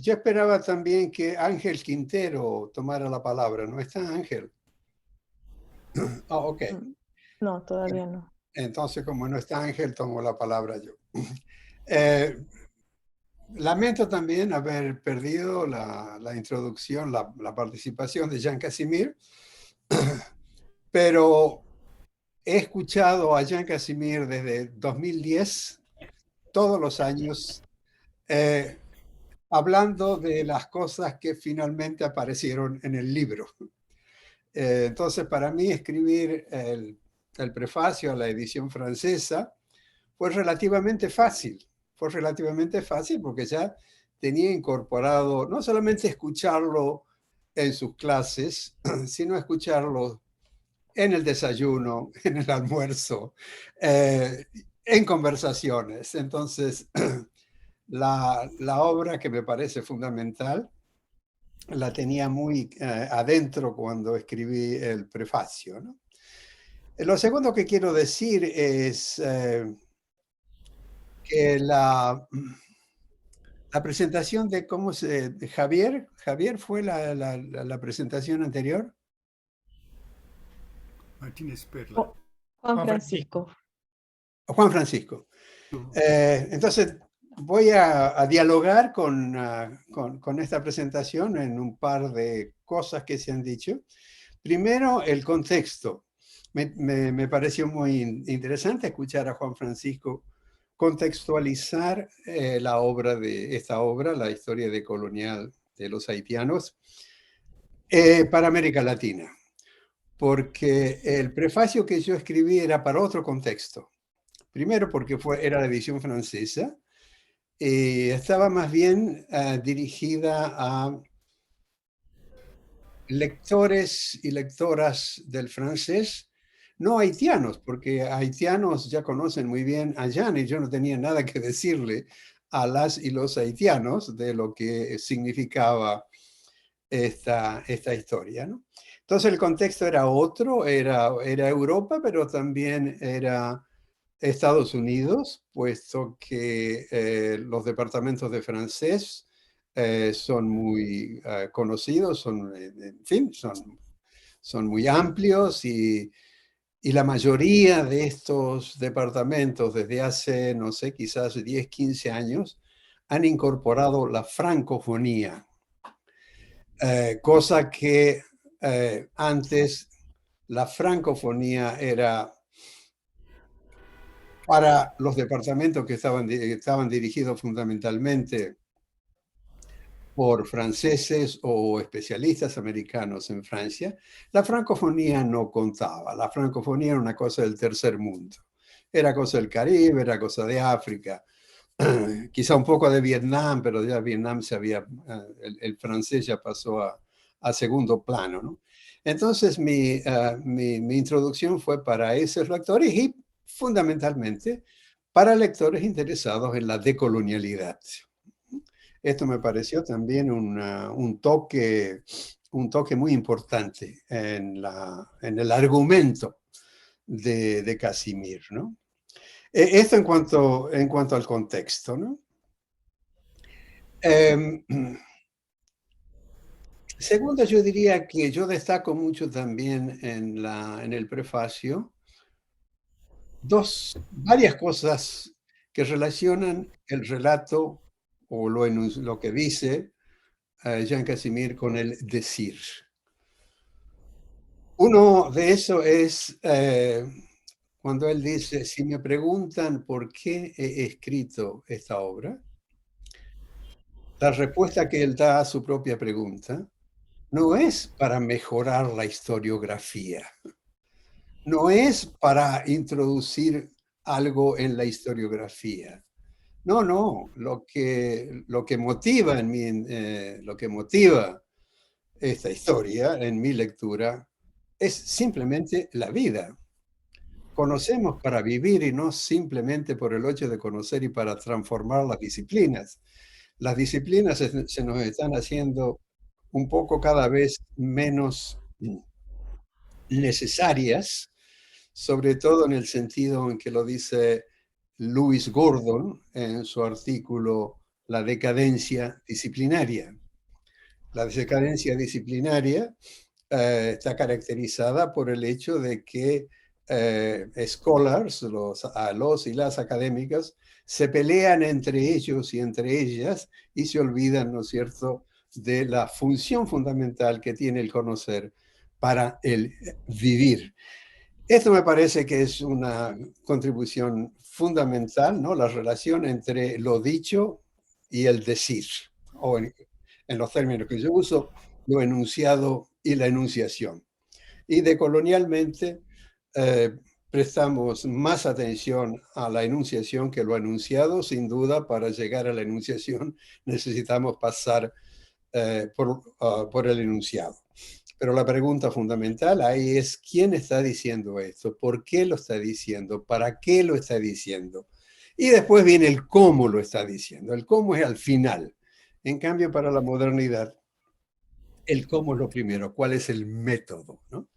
Yo esperaba también que Ángel Quintero tomara la palabra. ¿No está Ángel? Oh, ok. No, todavía no. Entonces, como no está Ángel, tomo la palabra yo. Eh, Lamento también haber perdido la introducción, la participación de Jean Casimir, pero he escuchado a Jean Casimir desde 2010, todos los años, hablando de las cosas que finalmente aparecieron en el libro. Entonces, para mí, escribir el prefacio a la edición francesa fue relativamente fácil. Fue relativamente fácil porque ya tenía incorporado no solamente escucharlo en sus clases, sino escucharlo en el desayuno, en el almuerzo, en conversaciones. Entonces, la obra que me parece fundamental la tenía muy adentro cuando escribí el prefacio, ¿no? Lo segundo que quiero decir es que la presentación de Javier fue la presentación anterior. Martínez Perla. Juan Francisco. Juan Francisco. Entonces, voy a dialogar con esta presentación en un par de cosas que se han dicho. Primero, el contexto. Me pareció muy interesante escuchar a Juan Francisco contextualizar esta obra, la historia decolonial de los haitianos, para América Latina. Porque el prefacio que yo escribí era para otro contexto. Primero porque era la edición francesa y estaba más bien dirigida a lectores y lectoras del francés, no haitianos, porque haitianos ya conocen muy bien a Jean y yo no tenía nada que decirle a las y los haitianos de lo que significaba esta historia, ¿no? Entonces el contexto era otro, era Europa, pero también era Estados Unidos, puesto que los departamentos de francés son muy conocidos, en fin, son muy amplios y la mayoría de estos departamentos desde hace, no sé, quizás 10, 15 años, han incorporado la francofonía, cosa que antes la francofonía era para los departamentos que estaban dirigidos fundamentalmente por franceses o especialistas americanos en Francia, la francofonía no contaba. La francofonía era una cosa del tercer mundo. Era cosa del Caribe, era cosa de África, quizá un poco de Vietnam, pero ya Vietnam el francés ya pasó a segundo plano, ¿no? Entonces mi introducción fue para esos lectores y fundamentalmente para lectores interesados en la decolonialidad. Esto me pareció también un toque muy importante en el argumento de Casimir, ¿no? Esto en cuanto al contexto, ¿no? Segundo, yo diría que yo destaco mucho también en el prefacio varias cosas que relacionan el relato o lo que dice Jean Casimir con el decir. Uno de eso es cuando él dice, si me preguntan por qué he escrito esta obra, la respuesta que él da a su propia pregunta no es para mejorar la historiografía, no es para introducir algo en la historiografía. No, lo que motiva lo que motiva esta historia en mi lectura es simplemente la vida. Conocemos para vivir y no simplemente por el hecho de conocer y para transformar las disciplinas. Las disciplinas se nos están haciendo un poco cada vez menos necesarias, sobre todo en el sentido en que lo dice Lewis Gordon en su artículo La decadencia disciplinaria. La decadencia disciplinaria está caracterizada por el hecho de que scholars, los y las académicas, se pelean entre ellos y entre ellas y se olvidan, ¿no es cierto?, de la función fundamental que tiene el conocer para el vivir. Esto me parece que es una contribución fundamental, ¿no? La relación entre lo dicho y el decir, o en los términos que yo uso, lo enunciado y la enunciación. Y decolonialmente prestamos más atención a la enunciación que lo enunciado. Sin duda, para llegar a la enunciación necesitamos pasar por el enunciado. Pero la pregunta fundamental ahí es: ¿quién está diciendo esto? ¿Por qué lo está diciendo? ¿Para qué lo está diciendo? Y después viene el cómo lo está diciendo. El cómo es al final. En cambio, para la modernidad, el cómo es lo primero. ¿Cuál es el método, ¿no?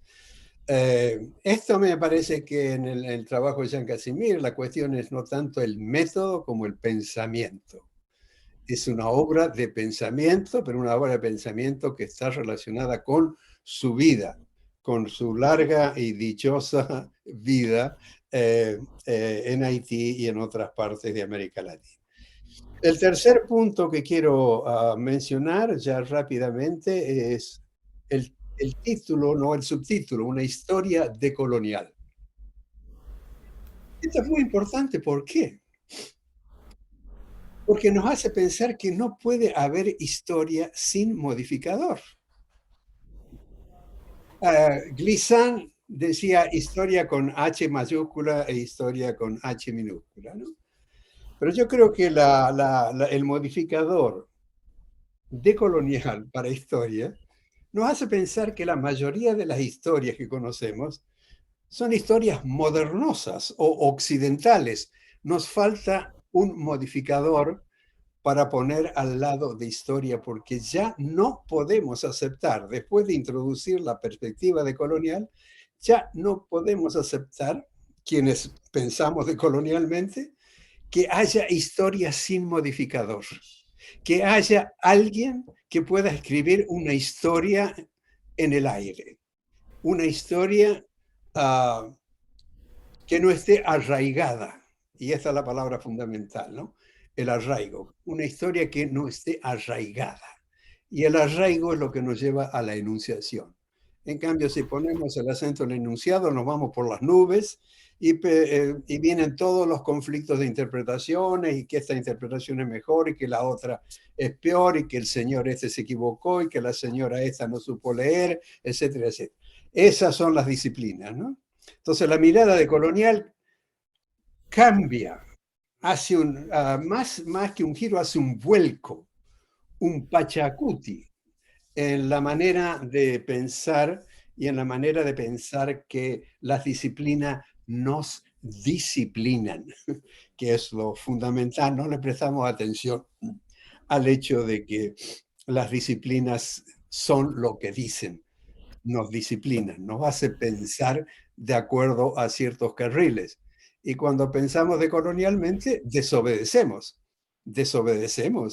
Esto me parece que en el trabajo de Jean Casimir la cuestión es no tanto el método como el pensamiento. Es una obra de pensamiento, pero una obra de pensamiento que está relacionada con su vida, con su larga y dichosa vida en Haití y en otras partes de América Latina. El tercer punto que quiero mencionar ya rápidamente es el título, no el subtítulo, una historia decolonial. Esto es muy importante. ¿Por qué? Porque nos hace pensar que no puede haber historia sin modificador. Glissant decía historia con H mayúscula e historia con H minúscula, ¿no? Pero yo creo que el modificador decolonial para historia nos hace pensar que la mayoría de las historias que conocemos son historias modernosas o occidentales. Nos falta un modificador para poner al lado de historia, porque ya no podemos aceptar, después de introducir la perspectiva decolonial, ya no podemos aceptar, quienes pensamos decolonialmente, que haya historia sin modificador, que haya alguien que pueda escribir una historia en el aire, una historia que no esté arraigada, y esta es la palabra fundamental, ¿no? El arraigo, una historia que no esté arraigada. Y el arraigo es lo que nos lleva a la enunciación. En cambio, si ponemos el acento en el enunciado, nos vamos por las nubes y vienen todos los conflictos de interpretaciones, y que esta interpretación es mejor y que la otra es peor, y que el señor este se equivocó y que la señora esta no supo leer, etcétera, etcétera. Esas son las disciplinas, ¿no? Entonces la mirada decolonial cambia, hace más que un giro, hace un vuelco, un pachacuti en la manera de pensar, y en la manera de pensar que las disciplinas nos disciplinan, que es lo fundamental. No le prestamos atención al hecho de que las disciplinas son lo que dicen, nos disciplinan, nos hace pensar de acuerdo a ciertos carriles. Y cuando pensamos decolonialmente, desobedecemos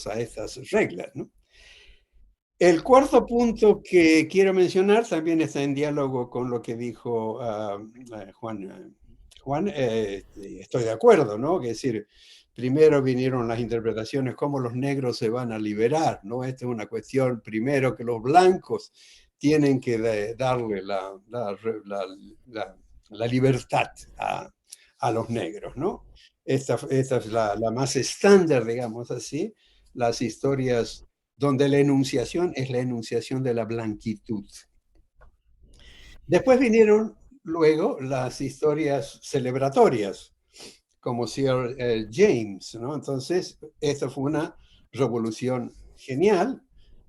a estas reglas, ¿no? El cuarto punto que quiero mencionar también está en diálogo con lo que dijo Juan. Estoy de acuerdo, ¿no? Es decir, primero vinieron las interpretaciones, cómo los negros se van a liberar, ¿no? Esta es una cuestión, primero, que los blancos tienen que darle la libertad a los negros, ¿no? Esta es la más estándar, digamos así, las historias donde la enunciación es la enunciación de la blanquitud. Después vinieron luego las historias celebratorias, como Sir James, ¿no? Entonces, esta fue una revolución genial,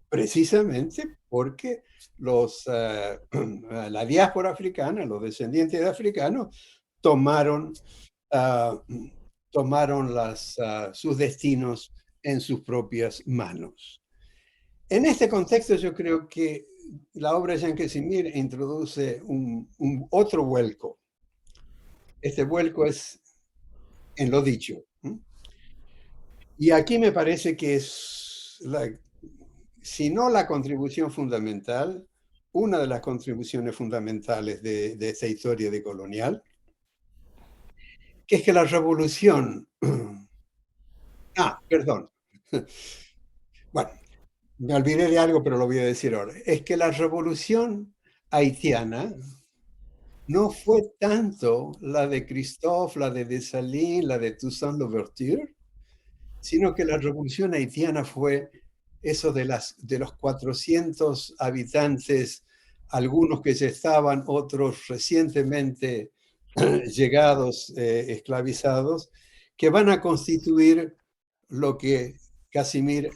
precisamente porque la diáspora africana, los descendientes de africanos, tomaron sus destinos en sus propias manos. En este contexto, yo creo que la obra de Jean Casimir introduce un otro vuelco. Este vuelco es en lo dicho. Y aquí me parece que es, si no la contribución fundamental, una de las contribuciones fundamentales de esta historia decolonial, que es que la revolución... perdón. Bueno, me olvidé de algo, pero lo voy a decir ahora. Es que la revolución haitiana no fue tanto la de Christophe, la de Dessalines, la de Toussaint Louverture, sino que la revolución haitiana fue eso de los 400 habitantes, algunos que ya estaban, otros recientemente llegados, esclavizados, que van a constituir lo que Casimir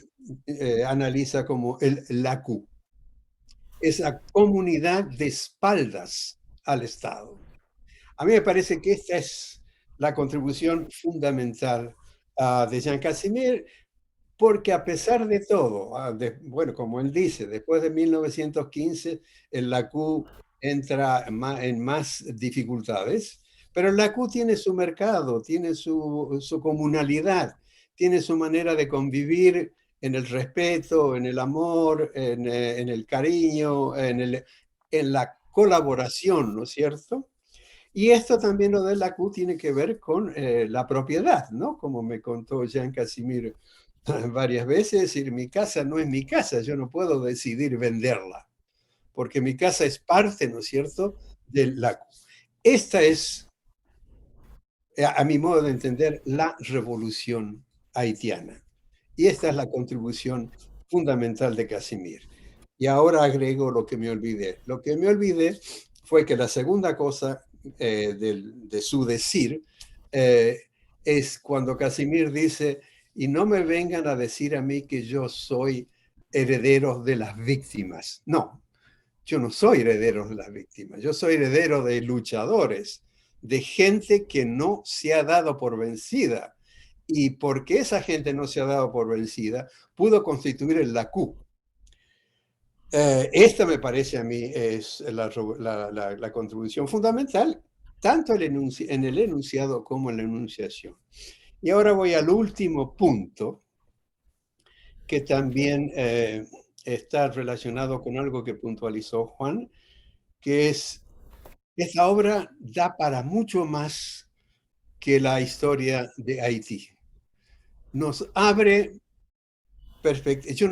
analiza como el LACU, esa comunidad de espaldas al Estado. A mí me parece que esta es la contribución fundamental de Jean Casimir, porque a pesar de todo, bueno, como él dice, después de 1915, el LACU entra en más dificultades, pero el LACU tiene su mercado, tiene su comunalidad, tiene su manera de convivir en el respeto, en el amor, en el cariño, en la colaboración, ¿no es cierto? Y esto también, lo del LACU, tiene que ver con la propiedad, ¿no? Como me contó Jean Casimir varias veces, decir, mi casa no es mi casa, yo no puedo decidir venderla, porque mi casa es parte, ¿no es cierto?, del LACU. Esta es, a mi modo de entender, la revolución haitiana. Y esta es la contribución fundamental de Casimir. Y ahora agrego lo que me olvidé. Lo que me olvidé fue que la segunda cosa de su decir es cuando Casimir dice, y no me vengan a decir a mí que yo soy heredero de las víctimas. No, yo no soy heredero de las víctimas, yo soy heredero de luchadores, de gente que no se ha dado por vencida. Y porque esa gente no se ha dado por vencida, pudo constituir el LACU. Esta me parece a mí es la contribución fundamental, tanto en el enunciado como en la enunciación. Y ahora voy al último punto, que también está relacionado con algo que puntualizó Juan, que es, esta obra da para mucho más que la historia de Haití. Nos abre perspectiva. Yo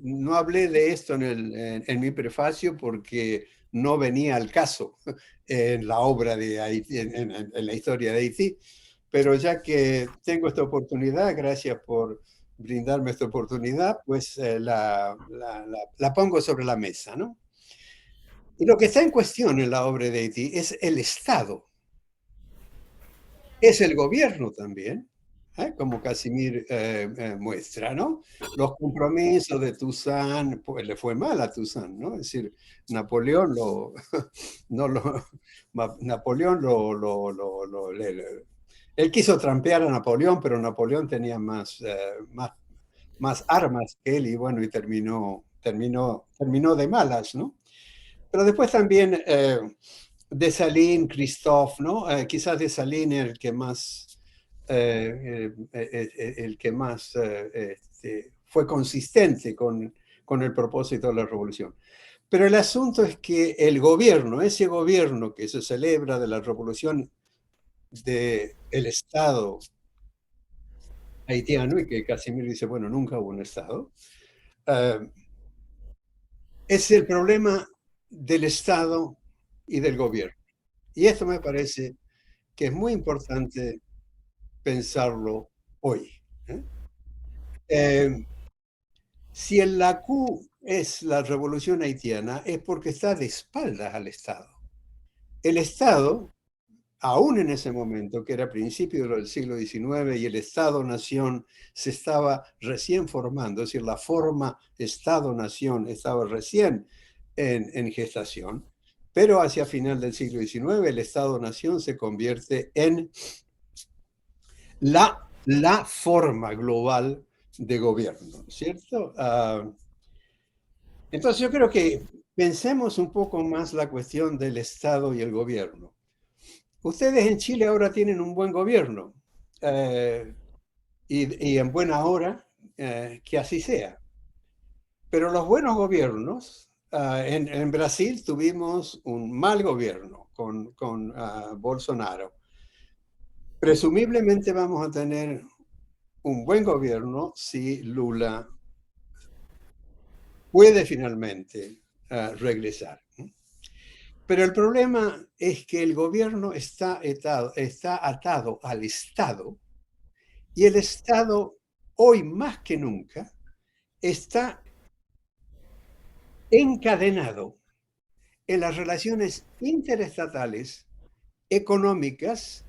no hablé de esto en mi prefacio porque no venía al caso en la obra de Haití, en la historia de Haití, pero ya que tengo esta oportunidad, gracias por brindarme esta oportunidad, pues la pongo sobre la mesa, ¿no? Y lo que está en cuestión en la obra de Haití es el Estado, es el gobierno también, como Casimir muestra, ¿no? Los compromisos de Toussaint, pues le fue mal a Toussaint, ¿no? Es decir, Napoleón él quiso trampear a Napoleón, pero Napoleón tenía más armas que él y bueno, y terminó de malas, ¿no? Pero después también Dessalines, Christophe, ¿no? Quizás Dessalines el que más fue consistente con el propósito de la revolución. Pero el asunto es que el gobierno, ese gobierno que se celebra de la revolución del Estado haitiano, y que Casimir dice, bueno, nunca hubo un Estado, es el problema del Estado y del gobierno. Y esto me parece que es muy importante pensarlo hoy. Si el LACU es la revolución haitiana, es porque está de espaldas al Estado. El Estado, aún en ese momento, que era principio del siglo XIX, y el Estado-Nación se estaba recién formando, es decir, la forma Estado-Nación estaba recién en gestación, pero hacia final del siglo XIX el Estado-Nación se convierte en la forma global de gobierno, ¿cierto? Entonces yo creo que pensemos un poco más la cuestión del Estado y el gobierno. Ustedes en Chile ahora tienen un buen gobierno y en buena hora que así sea. Pero los buenos gobiernos, en Brasil tuvimos un mal gobierno con Bolsonaro. Presumiblemente vamos a tener un buen gobierno si Lula puede finalmente regresar. Pero el problema es que el gobierno está atado al Estado, y el Estado hoy más que nunca está encadenado en las relaciones interestatales económicas.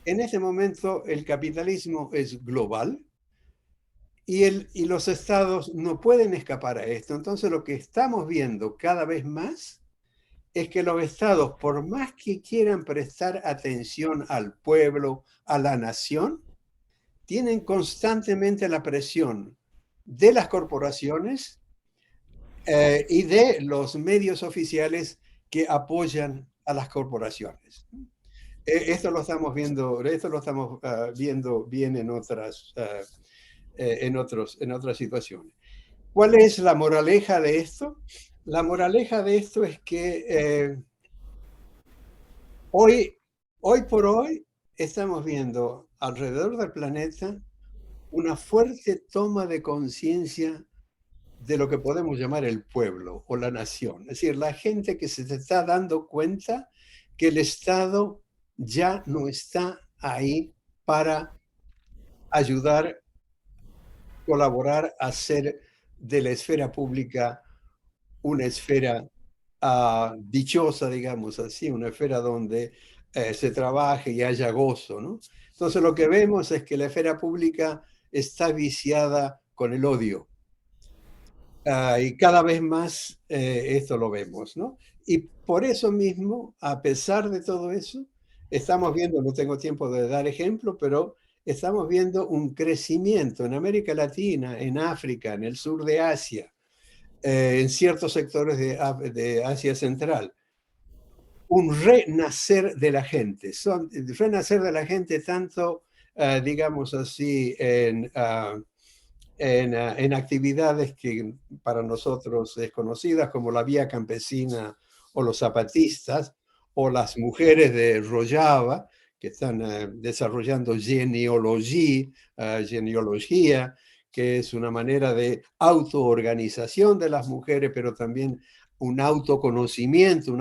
En este momento el capitalismo es global y los estados no pueden escapar a esto. Entonces lo que estamos viendo cada vez más es que los estados, por más que quieran prestar atención al pueblo, a la nación, tienen constantemente la presión de las corporaciones y de los medios oficiales que apoyan a las corporaciones. Esto lo estamos viendo bien en otras situaciones. ¿Cuál es la moraleja de esto? La moraleja de esto es que hoy por hoy estamos viendo alrededor del planeta una fuerte toma de conciencia de lo que podemos llamar el pueblo o la nación. Es decir, la gente que se está dando cuenta que el Estado ya no está ahí para ayudar, colaborar, a hacer de la esfera pública una esfera dichosa, digamos así, una esfera donde se trabaje y haya gozo, ¿no? Entonces lo que vemos es que la esfera pública está viciada con el odio. Y cada vez más esto lo vemos, ¿no? Y por eso mismo, a pesar de todo eso, estamos viendo, no tengo tiempo de dar ejemplo, pero estamos viendo un crecimiento en América Latina, en África, en el sur de Asia, en ciertos sectores de Asia Central. Un renacer de la gente. Renacer de la gente tanto, digamos así, en actividades que para nosotros desconocidas, como la vía campesina o los zapatistas, o las mujeres de Rojava, que están desarrollando genealogía, que es una manera de autoorganización de las mujeres, pero también un autoconocimiento,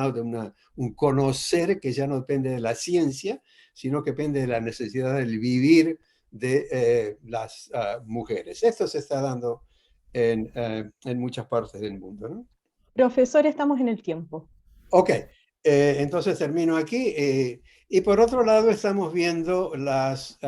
un conocer que ya no depende de la ciencia, sino que depende de la necesidad del vivir de las mujeres. Esto se está dando en muchas partes del mundo, ¿no? Profesor, estamos en el tiempo. Ok, entonces termino aquí. Y por otro lado estamos viendo las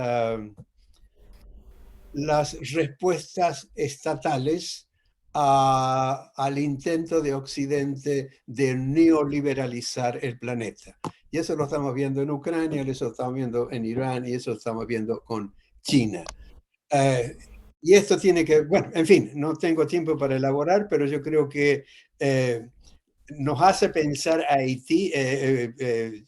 respuestas estatales al intento de Occidente de neoliberalizar el planeta. Y eso lo estamos viendo en Ucrania, eso lo estamos viendo en Irán y eso lo estamos viendo con China. Y esto tiene que, bueno, en fin, no tengo tiempo para elaborar, pero yo creo que nos hace pensar a Haití,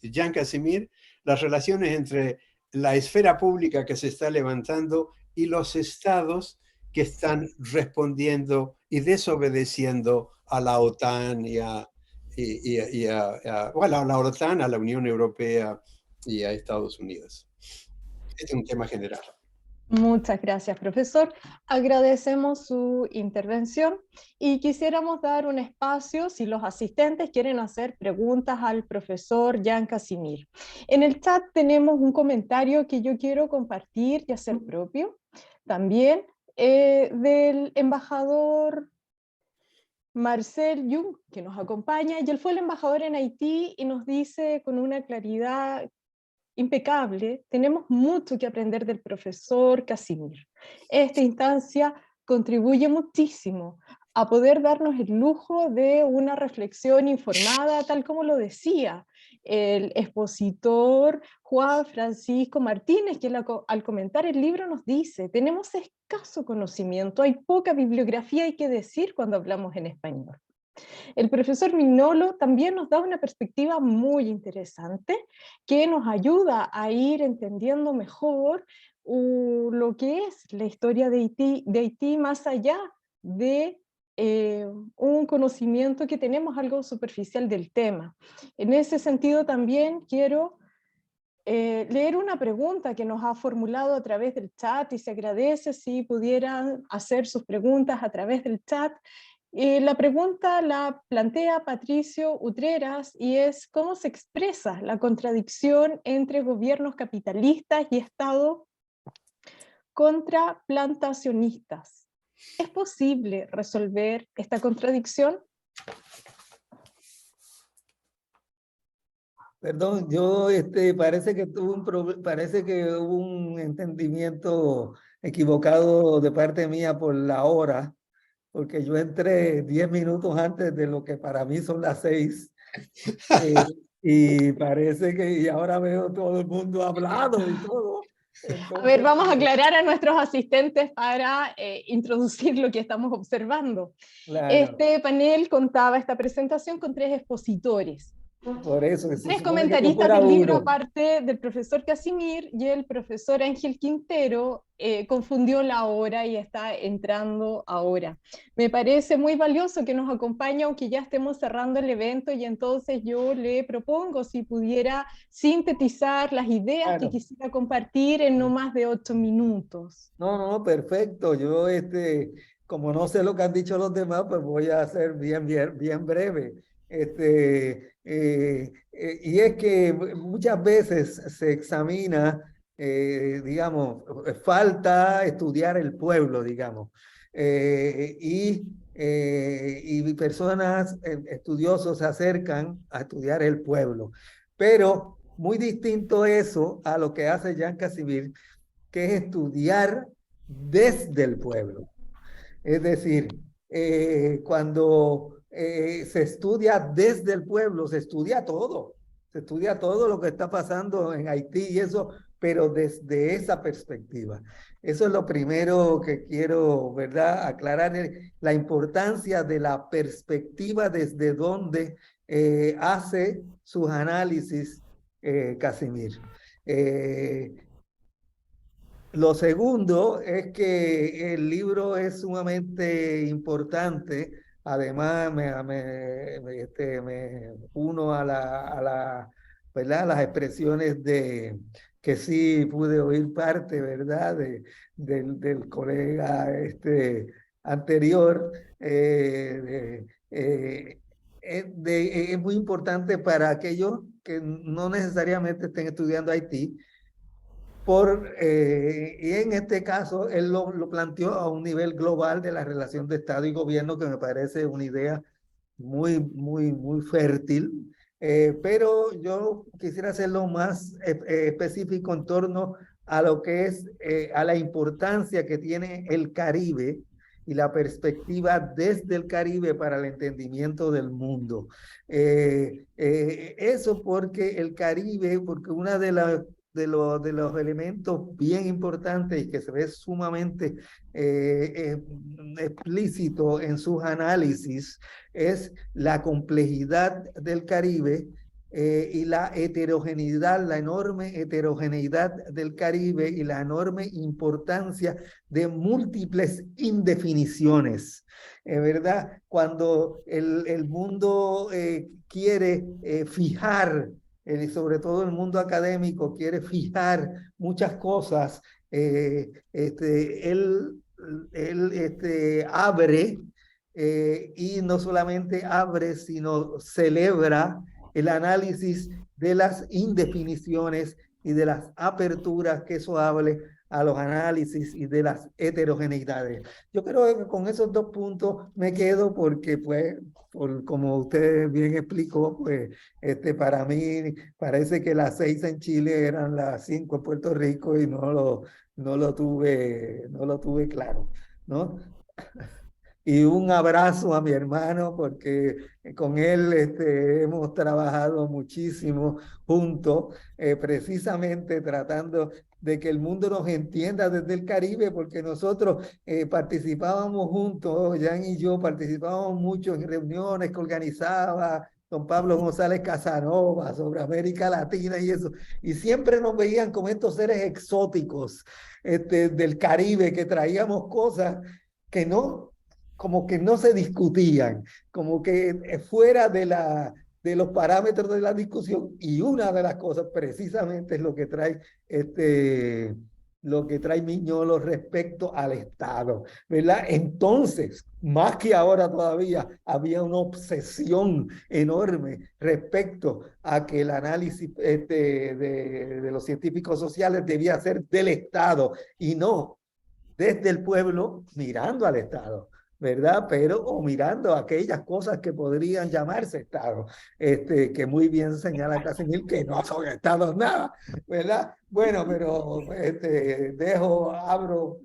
Jean Casimir, las relaciones entre la esfera pública que se está levantando y los estados que están respondiendo y desobedeciendo a la OTAN bueno, a la OTAN, a la Unión Europea y a Estados Unidos. Este es un tema general. Muchas gracias, profesor. Agradecemos su intervención y quisiéramos dar un espacio si los asistentes quieren hacer preguntas al profesor Jean Casimir. En el chat tenemos un comentario que yo quiero compartir y hacer propio, también del embajador Marcel Jung, que nos acompaña, y él fue el embajador en Haití y nos dice con una claridad impecable: tenemos mucho que aprender del profesor Casimir. Esta instancia contribuye muchísimo a poder darnos el lujo de una reflexión informada, tal como lo decía el expositor Juan Francisco Martínez, que al comentar el libro nos dice: tenemos escaso conocimiento, hay poca bibliografía, hay que decir cuando hablamos en español. El profesor Mignolo también nos da una perspectiva muy interesante que nos ayuda a ir entendiendo mejor lo que es la historia de Haití más allá de un conocimiento que tenemos algo superficial del tema. En ese sentido también quiero leer una pregunta que nos ha formulado a través del chat y se agradece si pudieran hacer sus preguntas a través del chat. La pregunta la plantea Patricio Utreras y es: ¿cómo se expresa la contradicción entre gobiernos capitalistas y Estado contra plantacionistas? ¿Es posible resolver esta contradicción? Perdón, yo parece que parece que hubo un entendimiento equivocado de parte mía por la hora, porque yo entré 10 minutos antes de lo que para mí son las 6. Y parece que y ahora veo todo el mundo hablado y todo. Entonces, A ver, vamos a aclarar a nuestros asistentes para introducir lo que estamos observando. claro, Este panel contaba esta presentación con 3 expositores. por eso se 3 supone que comentaristas fuera del libro, uno. aparte del profesor Casimir, y el profesor Ángel Quintero confundió la hora y está entrando ahora. Me parece muy valioso que nos acompañe, aunque ya estemos cerrando el evento, y entonces yo le propongo si pudiera sintetizar las ideas que Claro. quisiera compartir en no más de 8 minutos. No, perfecto. Yo, como no sé lo que han dicho los demás, pues voy a ser bien breve. Y es que muchas veces se examina, digamos, falta estudiar el pueblo, digamos. Y personas, estudiosos se acercan a estudiar el pueblo. Pero muy distinto eso a lo que hace Jean Casimir, que es estudiar desde el pueblo. Es decir, cuando se estudia desde el pueblo, se estudia todo lo que está pasando en Haití y eso, pero desde esa perspectiva. Eso es lo primero que quiero, ¿verdad?, aclarar, la importancia de la perspectiva desde donde hace sus análisis Casimir. Lo segundo es que el libro es sumamente importante. Además, me uno ¿verdad?, las expresiones que sí pude oír parte, ¿verdad?, del colega anterior. Es muy importante para aquellos que no necesariamente estén estudiando Haití, y en este caso él lo planteó a un nivel global de la relación de Estado y gobierno, que me parece una idea muy fértil, pero yo quisiera hacerlo más específico en torno a lo que es a la importancia que tiene el Caribe y la perspectiva desde el Caribe para el entendimiento del mundo. Eso porque el Caribe, porque una de los elementos bien importantes y que se ve sumamente explícito en sus análisis es la complejidad del Caribe y la heterogeneidad, la enorme heterogeneidad del Caribe y la enorme importancia de múltiples indefiniciones. ¿Verdad? Cuando el mundo quiere fijar, sobre todo el mundo académico, quiere fijar muchas cosas, él abre, y no solamente abre, sino celebra el análisis de las indefiniciones y de las aperturas que eso hable a los análisis y de las heterogeneidades. Yo creo que con esos 2 puntos me quedo porque, pues, como usted bien explicó, pues, para mí parece que las 6 en Chile eran las 5 en Puerto Rico y no lo tuve claro, ¿no? Y un abrazo a mi hermano, porque con él hemos trabajado muchísimo juntos, precisamente tratando de que el mundo nos entienda desde el Caribe, porque nosotros participábamos juntos, Jan y yo participábamos mucho en reuniones que organizaba don Pablo González Casanova sobre América Latina y eso, y siempre nos veían como estos seres exóticos del Caribe, que traíamos cosas como que no se discutían, como que fuera de de los parámetros de la discusión, y una de las cosas precisamente es lo que trae Miñolo respecto al Estado, ¿verdad? Entonces, más que ahora todavía, había una obsesión enorme respecto a que el análisis de los científicos sociales debía ser del Estado y no desde el pueblo mirando al Estado, ¿verdad? Pero, o mirando aquellas cosas que podrían llamarse Estado, que muy bien señala Casimir, que no son Estados nada, ¿verdad? Bueno, pero abro,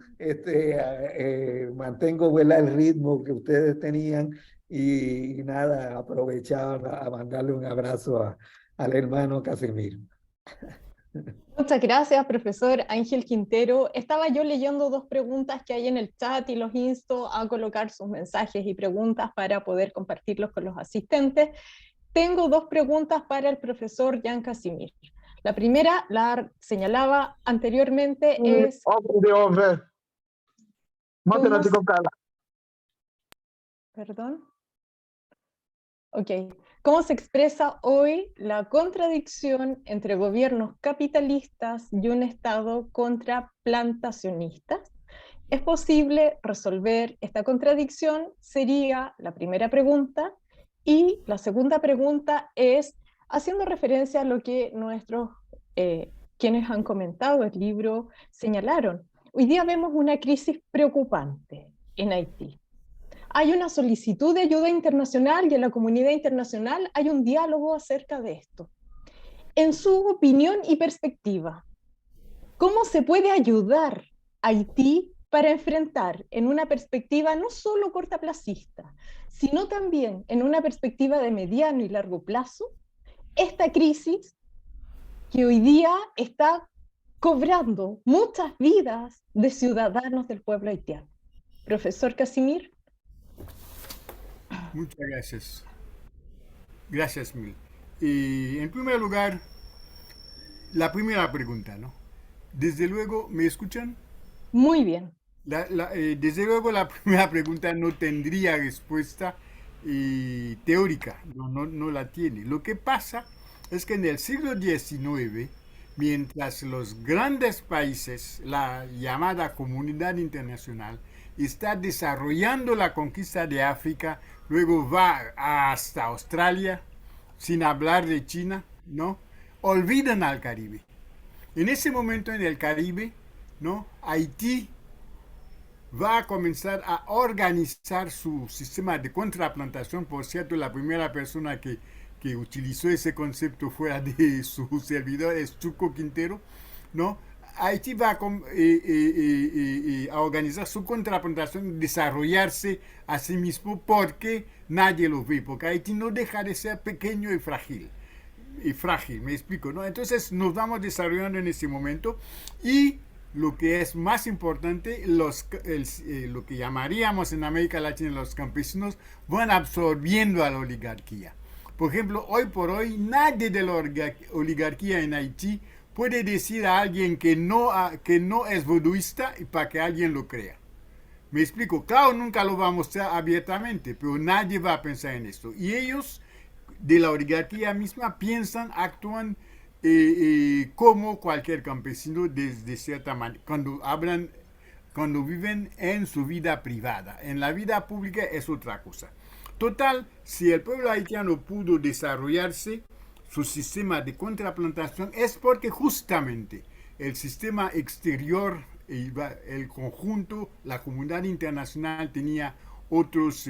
mantengo, ¿verdad?, el ritmo que ustedes tenían y nada, aprovechaba a mandarle un abrazo al hermano Casimir. Muchas gracias, profesor Ángel Quintero. Estaba yo leyendo dos preguntas que hay en el chat y los insto a colocar sus mensajes y preguntas para poder compartirlos con los asistentes. Tengo dos preguntas para el profesor Jan Casimir. La primera, la señalaba anteriormente, es... Perdón. Ok. ¿Cómo se expresa hoy la contradicción entre gobiernos capitalistas y un Estado contraplantacionista? ¿Es posible resolver esta contradicción? Sería la primera pregunta. Y la segunda pregunta es, haciendo referencia a lo que nuestros, quienes han comentado el libro, señalaron. Hoy día vemos una crisis preocupante en Haití. Hay una solicitud de ayuda internacional y en la comunidad internacional hay un diálogo acerca de esto. En su opinión y perspectiva, ¿cómo se puede ayudar a Haití para enfrentar en una perspectiva no solo cortoplacista, sino también en una perspectiva de mediano y largo plazo, esta crisis que hoy día está cobrando muchas vidas de ciudadanos del pueblo haitiano? Profesor Casimir. Muchas gracias. Gracias mil. Y en primer lugar, la primera pregunta, ¿no? Desde luego, ¿me escuchan? Muy bien. Desde luego, la primera pregunta no tendría respuesta teórica, no la tiene. Lo que pasa es que en el siglo XIX, mientras los grandes países, la llamada comunidad internacional, está desarrollando la conquista de África, luego va hasta Australia, sin hablar de China, ¿no? Olvidan al Caribe. En ese momento en el Caribe, ¿no?, Haití va a comenzar a organizar su sistema de contraplantación. Por cierto, la primera persona que utilizó ese concepto fuera de su servidor es Chuco Quintero, ¿no? Haití va a organizar su contraplantación, desarrollarse a sí mismo porque nadie lo ve, porque Haití no deja de ser pequeño y frágil, me explico, ¿no? Entonces nos vamos desarrollando en ese momento y lo que es más importante, lo que llamaríamos en América Latina los campesinos van absorbiendo a la oligarquía. Por ejemplo, hoy por hoy nadie de la oligarquía en Haití puede decir a alguien que no es voduista y para que alguien lo crea. Me explico, claro, nunca lo va a mostrar abiertamente, pero nadie va a pensar en esto. Y ellos, de la oligarquía misma, piensan, actúan como cualquier campesino de cierta manera, cuando viven en su vida privada. En la vida pública es otra cosa. Total, si el pueblo haitiano pudo desarrollarse su sistema de contraplantación es porque justamente el sistema exterior, el conjunto, la comunidad internacional tenía otros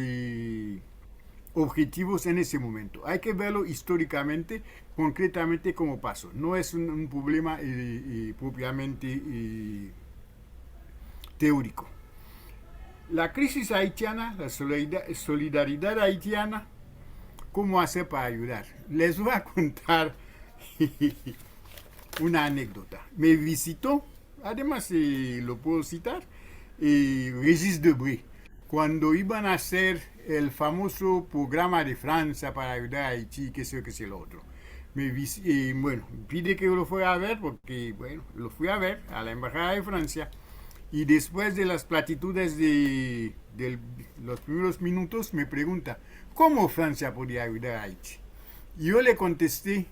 objetivos en ese momento. Hay que verlo históricamente, concretamente como pasó. No es un problema propiamente teórico. La crisis haitiana, la solidaridad haitiana, ¿cómo hacer para ayudar? Les voy a contar una anécdota. Me visitó, además lo puedo citar, Régis Debray, cuando iban a hacer el famoso programa de Francia para ayudar a Haití, que sé lo otro. Bueno, pide que lo fuera a ver, porque, bueno, lo fui a ver a la Embajada de Francia, y después de las platitudes de los primeros minutos me pregunta, ¿cómo Francia podía ayudar a Haití? Yo le contesté,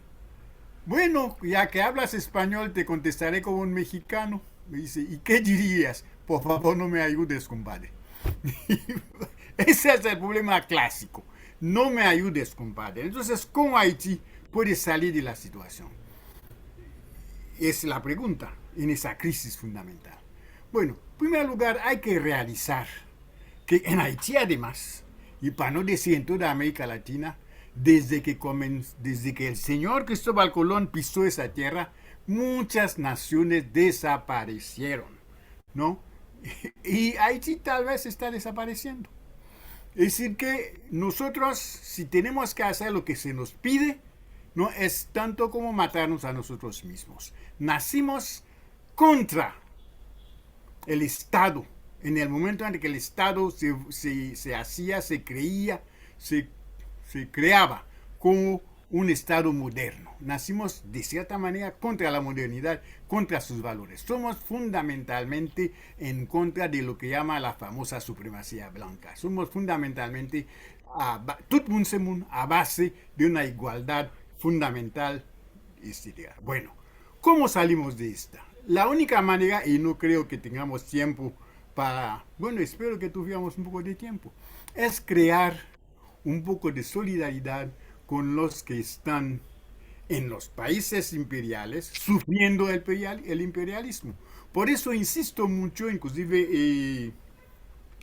bueno, ya que hablas español, te contestaré como un mexicano. Me dice, ¿y qué dirías? Por favor, no me ayudes, compadre. Ese es el problema clásico. No me ayudes, compadre. Entonces, ¿cómo Haití puede salir de la situación? Es la pregunta en esa crisis fundamental. Bueno, en primer lugar, hay que realizar que en Haití, además, y para no decir en toda América Latina, desde que el señor Cristóbal Colón pisó esa tierra, muchas naciones desaparecieron, ¿no? Y Haití tal vez está desapareciendo. Es decir, que nosotros, si tenemos que hacer lo que se nos pide, no es tanto como matarnos a nosotros mismos. Nacimos contra el Estado. En el momento en que el Estado se hacía, se creía, se creaba como un Estado moderno. Nacimos de cierta manera contra la modernidad, contra sus valores. Somos fundamentalmente en contra de lo que llama la famosa supremacía blanca. Somos fundamentalmente a base de una igualdad fundamental, etc. Bueno, ¿cómo salimos de esta? La única manera, y no creo que tengamos tiempo para, bueno, espero que tuviéramos un poco de tiempo, es crear un poco de solidaridad con los que están en los países imperiales sufriendo el imperialismo. Por eso insisto mucho, inclusive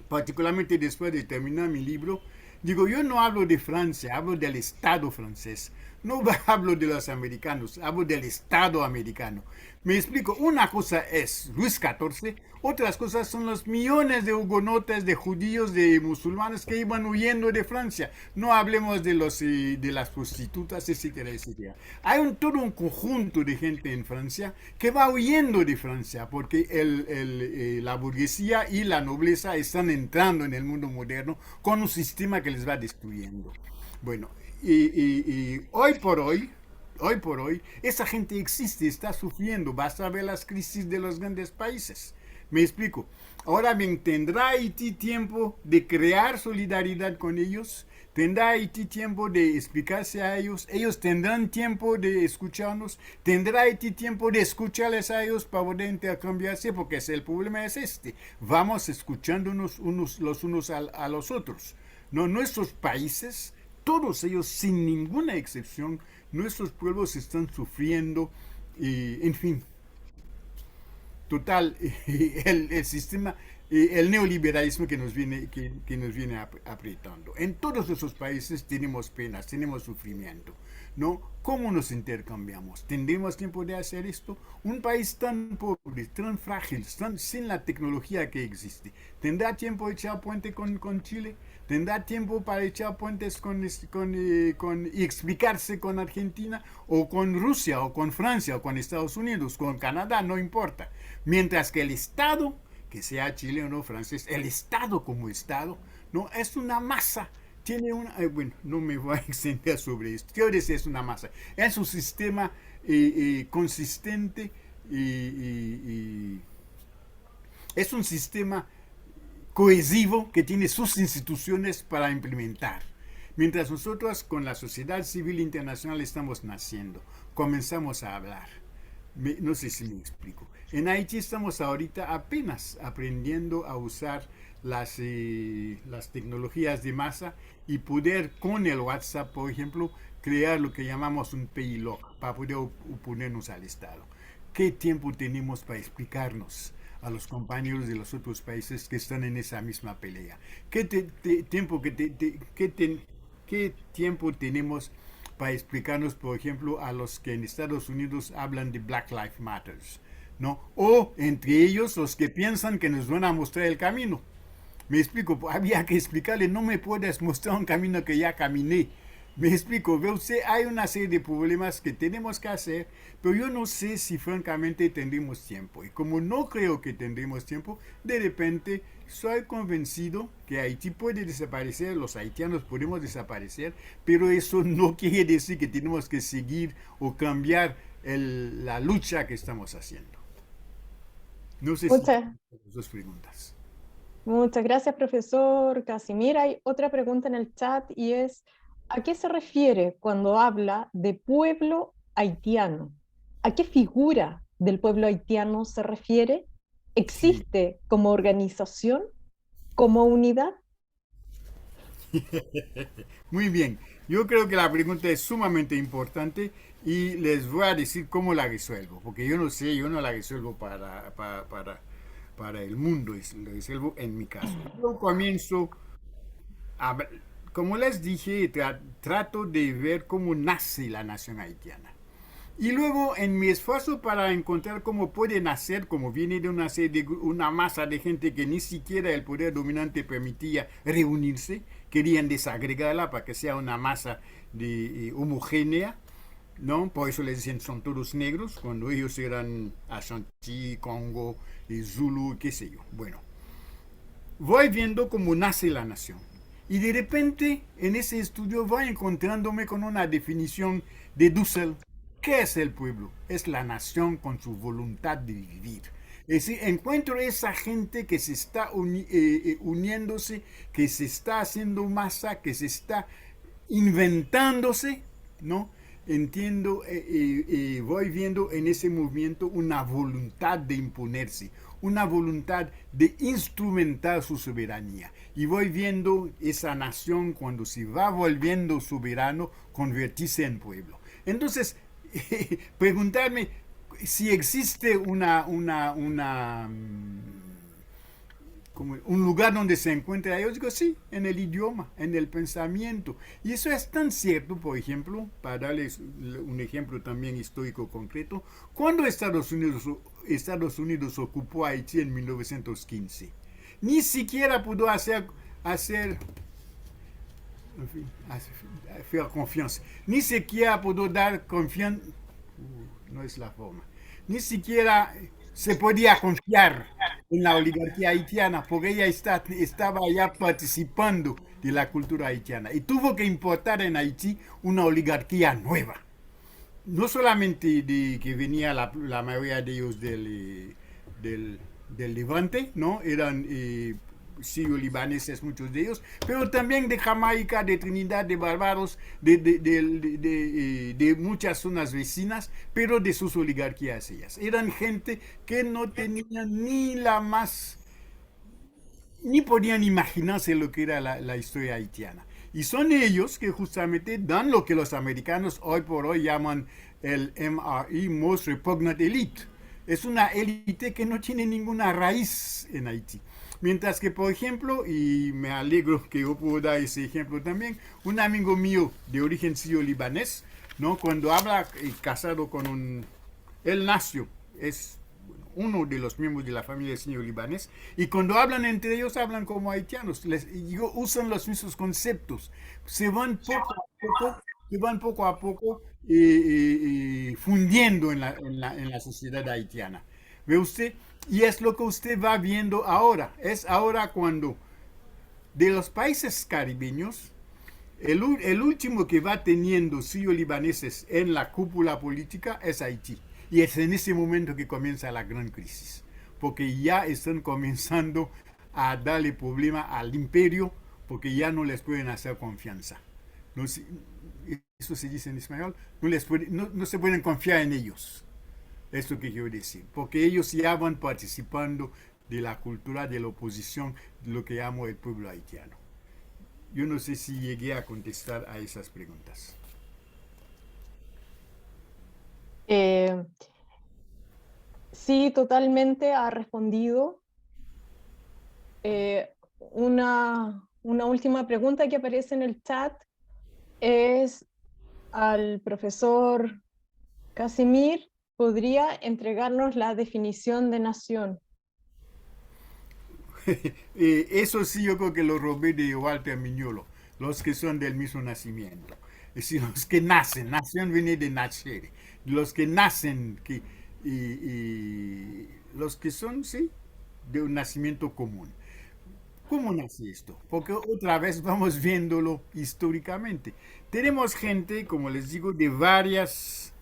particularmente después de terminar mi libro, digo, yo no hablo de Francia, hablo del Estado francés. No hablo de los americanos, hablo del Estado americano. Me explico, una cosa es Luis XIV, otras cosas son los millones de hugonotes, de judíos, de musulmanes que iban huyendo de Francia. No hablemos de las prostitutas, etcétera, etcétera. Hay todo un conjunto de gente en Francia que va huyendo de Francia porque la burguesía y la nobleza están entrando en el mundo moderno con un sistema que les va destruyendo. Bueno, y hoy por hoy, esa gente existe, está sufriendo. Basta ver las crisis de los grandes países. Me explico. Ahora bien, ¿tendrá Haití tiempo de crear solidaridad con ellos? ¿Tendrá Haití tiempo de explicarse a ellos? ¿Ellos tendrán tiempo de escucharnos? ¿Tendrá Haití tiempo de escucharles a ellos para poder intercambiarse? Porque el problema es este. Vamos escuchándonos los unos a los otros. No, nuestros países, todos ellos, sin ninguna excepción, nuestros pueblos están sufriendo, en fin, total, el sistema, el neoliberalismo que nos viene apretando. En todos esos países tenemos penas, tenemos sufrimiento, ¿no? ¿Cómo nos intercambiamos? ¿Tendremos tiempo de hacer esto? Un país tan pobre, tan frágil, sin la tecnología que existe, ¿tendrá tiempo de echar puente con Chile? ¿Tendrá tiempo para echar puentes y explicarse con Argentina o con Rusia o con Francia o con Estados Unidos, con Canadá? No importa. Mientras que el Estado, que sea chileno o francés, el Estado como Estado, no es una masa. Tiene una, bueno, no me voy a extender sobre esto. Quiero decir, es una masa. Es un sistema consistente es un sistema cohesivo que tiene sus instituciones para implementar. Mientras nosotros con la sociedad civil internacional estamos naciendo, comenzamos a hablar. No sé si me explico. En Haití estamos ahorita apenas aprendiendo a usar las tecnologías de masa y poder con el WhatsApp, por ejemplo, crear lo que llamamos un PILOG para poder oponernos al Estado. ¿Qué tiempo tenemos para explicarnos a los compañeros de los otros países que están en esa misma pelea? ¿Qué tiempo tenemos para explicarnos, por ejemplo, a los que en Estados Unidos hablan de Black Lives Matter, ¿no? O entre ellos los que piensan que nos van a mostrar el camino. Me explico, había que explicarle, no me puedes mostrar un camino que ya caminé. Me explico, ve usted, hay una serie de problemas que tenemos que hacer, pero yo no sé si francamente tendremos tiempo. Y como no creo que tendremos tiempo, de repente soy convencido que Haití puede desaparecer, los haitianos podemos desaparecer, pero eso no quiere decir que tenemos que seguir o cambiar la lucha que estamos haciendo. No sé si dos preguntas. Muchas gracias, profesor Casimir. Hay otra pregunta en el chat y es, ¿A qué se refiere cuando habla de pueblo haitiano? ¿A qué figura del pueblo haitiano se refiere? Sí. ¿Existe como organización, como unidad? Muy bien. Yo creo que la pregunta es sumamente importante y les voy a decir cómo la resuelvo, porque yo no sé, yo no la resuelvo para el mundo, la resuelvo en mi caso. Yo comienzo, a, como les dije, trato de ver cómo nace la nación haitiana. Y luego, en mi esfuerzo para encontrar cómo puede nacer, como viene de una masa de gente que ni siquiera el poder dominante permitía reunirse, querían desagregarla para que sea una masa homogénea, ¿no? Por eso les dicen son todos negros, cuando ellos eran Ashanti, Congo, Zulu, qué sé yo. Bueno, voy viendo cómo nace la nación. Y de repente, en ese estudio, voy encontrándome con una definición de Dussel. ¿Qué es el pueblo? Es la nación con su voluntad de vivir. Es decir, encuentro esa gente que se está uniéndose, que se está haciendo masa, que se está inventándose, ¿no? Entiendo, voy viendo en ese movimiento una voluntad de imponerse, una voluntad de instrumentar su soberanía. Y voy viendo esa nación cuando se va volviendo soberano, convertirse en pueblo. Entonces, preguntarme si existe como un lugar donde se encuentra, yo digo sí, en el idioma, en el pensamiento. Y eso es tan cierto, por ejemplo, para darles un ejemplo también histórico concreto, cuando Estados Unidos ocupó Haití en 1915, ni siquiera pudo hacer en fin, hacer confianza, ni siquiera pudo dar confianza, no es la forma, ni siquiera se podía confiar en la oligarquía haitiana porque ella estaba ya participando de la cultura haitiana y tuvo que importar en Haití una oligarquía nueva. No solamente de que venía la mayoría de ellos del Levante, ¿no? Eran sirio-libaneses muchos de ellos, pero también de Jamaica, de Trinidad, de Barbados, de muchas zonas vecinas, pero de sus oligarquías ellas. Eran gente que no tenían ni la más, ni podían imaginarse lo que era la historia haitiana. Y son ellos que justamente dan lo que los americanos hoy por hoy llaman el MRE, Most Repugnant Elite. Es una élite que no tiene ninguna raíz en Haití. Mientras que, por ejemplo, y me alegro que yo puedo dar ese ejemplo también, un amigo mío de origen sirio-libanés, ¿no? Cuando habla casado con él nació, es uno de los miembros de la familia sirio-libanés, y cuando hablan entre ellos hablan como haitianos, usan los mismos conceptos, se van poco a poco fundiendo en la sociedad haitiana. ¿Ve usted? Y es lo que usted va viendo ahora. Es ahora cuando de los países caribeños, el último que va teniendo sirio-libaneses en la cúpula política es Haití. Y es en ese momento que comienza la gran crisis. Porque ya están comenzando a darle problema al imperio porque ya no les pueden hacer confianza. No, eso se dice en español. No se pueden confiar en ellos. Esto que quiero decir, porque ellos ya van participando de la cultura de la oposición, de lo que llamo el pueblo haitiano. Yo no sé si llegué a contestar a esas preguntas. Sí, totalmente ha respondido. Una última pregunta que aparece en el chat es al profesor Casimir. ¿Podría entregarnos la definición de nación? Eso sí, yo creo que lo robé de Walter Mignolo, los que son del mismo nacimiento. Es decir, los que nacen, nación viene de nacer, los que nacen, los que son, sí, de un nacimiento común. ¿Cómo nace esto? Porque otra vez vamos viéndolo históricamente. Tenemos gente, como les digo, de varias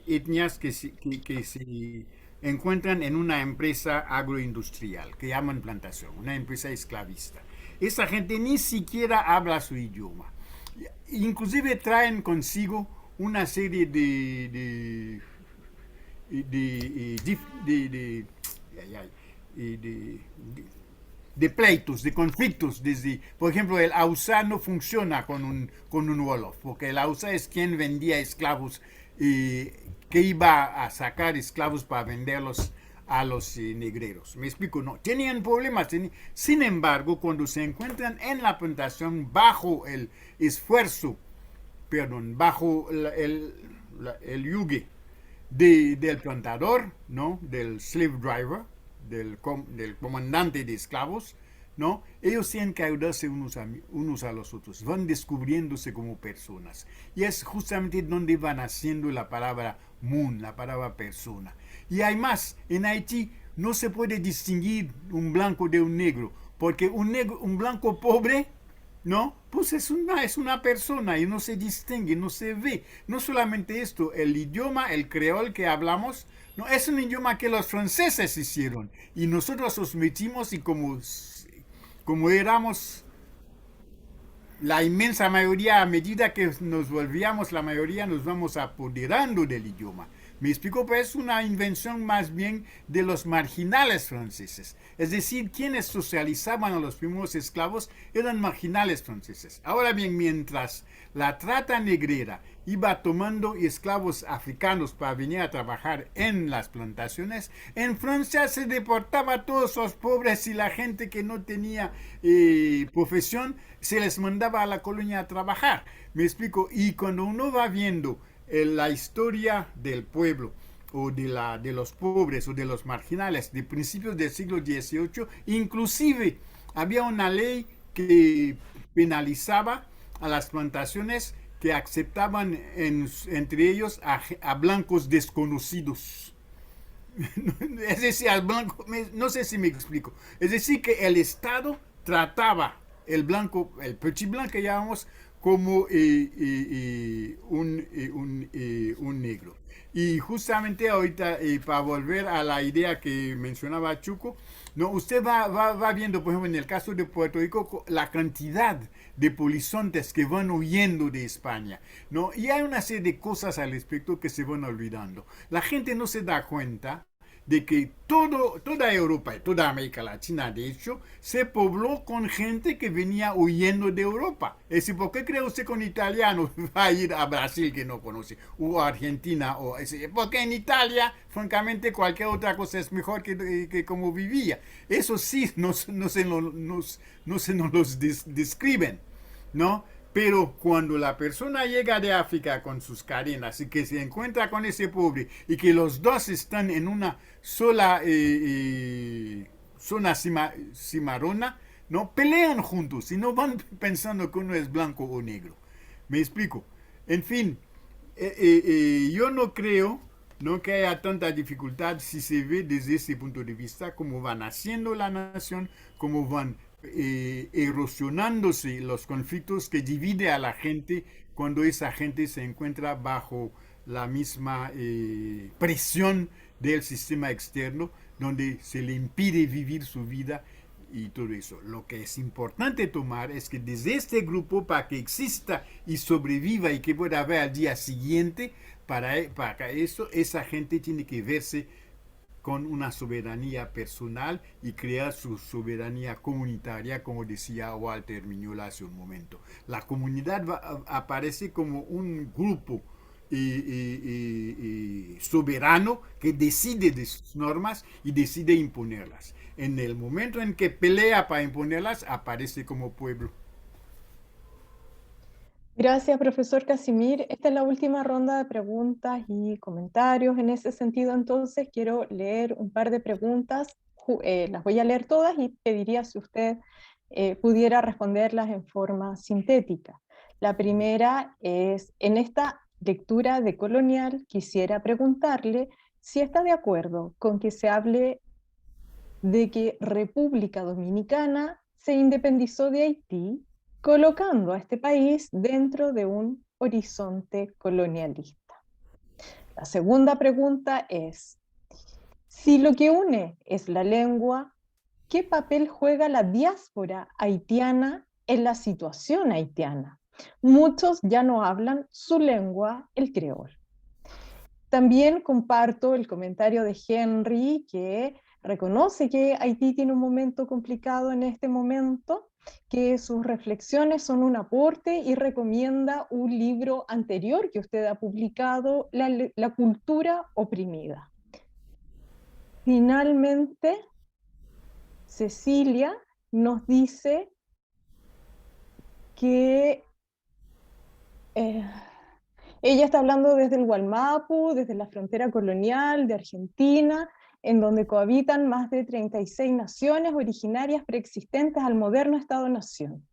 etnias que se encuentran en una empresa agroindustrial que llaman plantación, una empresa esclavista. esa gente ni siquiera habla su idioma. Inclusive traen consigo una serie de pleitos, de conflictos, desde, por ejemplo, el Hausa no funciona con un Wolof, porque el Hausa es quien vendía esclavos, que iba a sacar esclavos para venderlos a los negreros. Me explico, no, tenían problemas. Sin embargo, cuando se encuentran en la plantación bajo el esfuerzo, bajo el yugo del plantador, ¿no? Del slave driver, del comandante de esclavos, ¿no? Ellos tienen que ayudarse unos a los otros, van descubriéndose como personas. Y es justamente donde van haciendo la palabra mun, la palabra persona. Y hay más, en Haití no se puede distinguir un blanco de un negro, porque un blanco pobre, ¿no? Pues es una persona y no se distingue, no se ve. No solamente esto, el idioma, el creol que hablamos, no es un idioma que los franceses hicieron y nosotros los metimos, y como éramos la inmensa mayoría, a medida que nos volvíamos la mayoría, nos vamos apoderando del idioma. Me explico, pues es una invención más bien de los marginales franceses. Es decir, quienes socializaban a los primeros esclavos eran marginales franceses. Ahora bien, mientras la trata negrera iba tomando esclavos africanos para venir a trabajar en las plantaciones, en Francia se deportaba a todos los pobres, y la gente que no tenía profesión se les mandaba a la colonia a trabajar. Me explico, y cuando uno va viendo la historia del pueblo, o de los pobres o de los marginales de principios del siglo XVIII, inclusive había una ley que penalizaba a las plantaciones que aceptaban entre ellos a blancos desconocidos. Es decir, al blanco, no sé si me explico. Es decir, que el Estado trataba el blanco, el petit blanc que llamamos, como un negro. Y justamente ahorita, para volver a la idea que mencionaba Chuco, no, usted va viendo, por ejemplo, en el caso de Puerto Rico, la cantidad de polizontes que van huyendo de España, ¿no? Y hay una serie de cosas al respecto que se van olvidando. La gente no se da cuenta de que toda Europa y toda América Latina, de hecho, se pobló con gente que venía huyendo de Europa. Es decir, ¿por qué cree usted que un italiano va a ir a Brasil que no conoce? O a Argentina. Porque en Italia, francamente, cualquier otra cosa es mejor que como vivía. Eso sí, no se nos describen, ¿no? Pero cuando la persona llega de África con sus cadenas y que se encuentra con ese pobre, y que los dos están en una sola zona cimarrona, ¿no? Pelean juntos y no van pensando que uno es blanco o negro. ¿Me explico? En fin, yo no creo, ¿no?, que haya tanta dificultad si se ve desde ese punto de vista, cómo van haciendo la nación, cómo van erosionándose los conflictos que divide a la gente cuando esa gente se encuentra bajo la misma presión del sistema externo, donde se le impide vivir su vida y todo eso. Lo que es importante tomar es que desde este grupo, para que exista y sobreviva y que pueda haber al día siguiente, para eso, esa gente tiene que verse con una soberanía personal y crear su soberanía comunitaria, como decía Walter Miñola hace un momento. La comunidad aparece como un grupo soberano que decide de sus normas y decide imponerlas. En el momento en que pelea para imponerlas, aparece como pueblo. Gracias, profesor Casimir. Esta es la última ronda de preguntas y comentarios. En ese sentido, entonces, quiero leer un par de preguntas. Las voy a leer todas y pediría si usted pudiera responderlas en forma sintética. La primera es, en esta lectura de Colonial, quisiera preguntarle si está de acuerdo con que se hable de que República Dominicana se independizó de Haití, colocando a este país dentro de un horizonte colonialista. La segunda pregunta es, si lo que une es la lengua, ¿qué papel juega la diáspora haitiana en la situación haitiana? Muchos ya no hablan su lengua, el creol. También comparto el comentario de Henry, que reconoce que Haití tiene un momento complicado en este momento, que sus reflexiones son un aporte y recomienda un libro anterior que usted ha publicado, La cultura oprimida. Finalmente, Cecilia nos dice que ella está hablando desde el Gualmapu, desde la frontera colonial de Argentina, en donde cohabitan más de 36 naciones originarias preexistentes al moderno Estado-nación.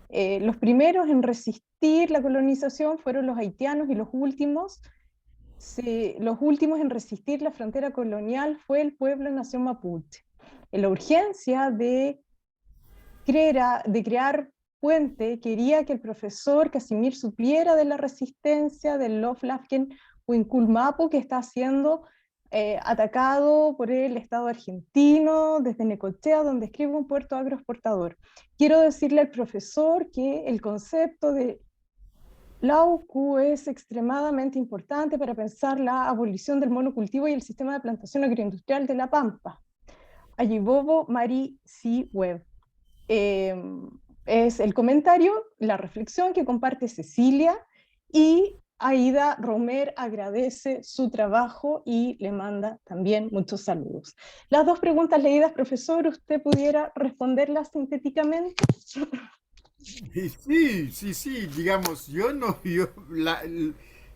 Los primeros en resistir la colonización fueron los haitianos y los últimos en resistir la frontera colonial fue el pueblo-nación mapuche. En la urgencia de crear Puente quería que el profesor Casimir supiera de la resistencia del Loflafken Huinculmapu, que está siendo atacado por el Estado argentino desde Necochea, donde escribe un puerto agroexportador. Quiero decirle al profesor que el concepto de Laucu es extremadamente importante para pensar la abolición del monocultivo y el sistema de plantación agroindustrial de La Pampa. Ayibobo Mari C. Webb. Es el comentario, la reflexión que comparte Cecilia, y Aida Romer agradece su trabajo y le manda también muchos saludos. Las dos preguntas leídas, profesor, ¿usted pudiera responderlas sintéticamente? Sí, digamos,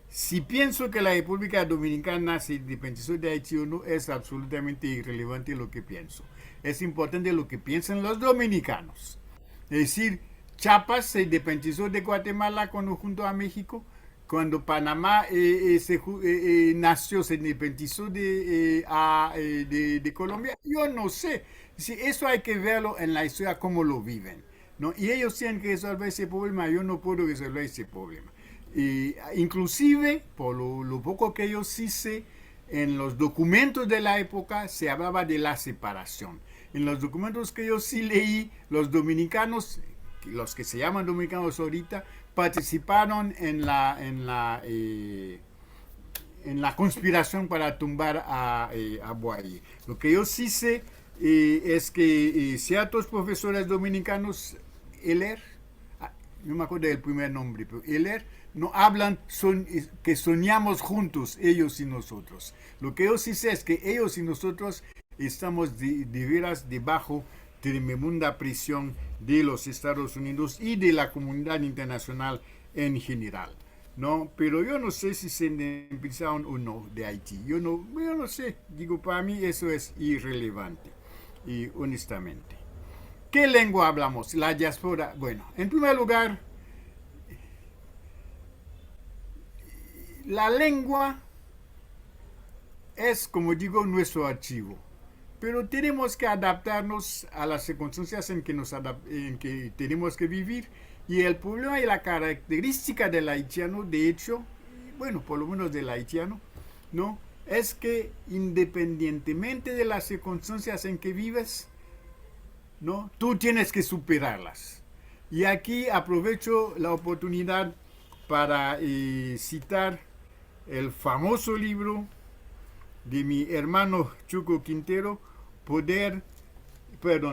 si pienso que la República Dominicana se independizó de Haití o no, es absolutamente irrelevante lo que pienso. Es importante lo que piensan los dominicanos. Es decir, Chiapas se independizó de Guatemala junto a México. Cuando Panamá nació, se independizó de Colombia. Yo no sé. Si eso hay que verlo en la historia, cómo lo viven, ¿no? Y ellos tienen que resolver ese problema. Yo no puedo resolver ese problema. Inclusive, por lo poco que yo sí sé, en los documentos de la época se hablaba de la separación. En los documentos que yo sí leí, los dominicanos, los que se llaman dominicanos ahorita, participaron en la conspiración para tumbar a Boyer. Lo que yo sí sé es que ciertos profesores dominicanos, no me acuerdo del primer nombre, pero no hablan que soñamos juntos, ellos y nosotros. Lo que yo sí sé es que ellos y nosotros estamos de veras debajo de tremenda presión de los Estados Unidos y de la comunidad internacional en general, ¿no? Pero yo no sé si se independizaron o no de Haití. Yo no sé. Digo, para mí eso es irrelevante, y honestamente. ¿Qué lengua hablamos? La diáspora. Bueno, en primer lugar, la lengua es, como digo, nuestro archivo. Pero tenemos que adaptarnos a las circunstancias en que tenemos que vivir. Y el problema y la característica del haitiano, de hecho, bueno, por lo menos del haitiano, ¿no? Es que independientemente de las circunstancias en que vives, ¿no? Tú tienes que superarlas. Y aquí aprovecho la oportunidad para citar el famoso libro de mi hermano Chuco Quintero,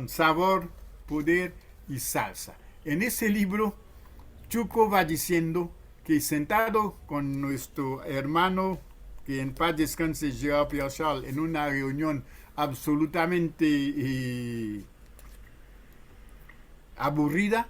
Sabor, Poder y Salsa. En ese libro, Chuco va diciendo que sentado con nuestro hermano, que en paz descanse, Gerard Pierre Charles, en una reunión absolutamente aburrida,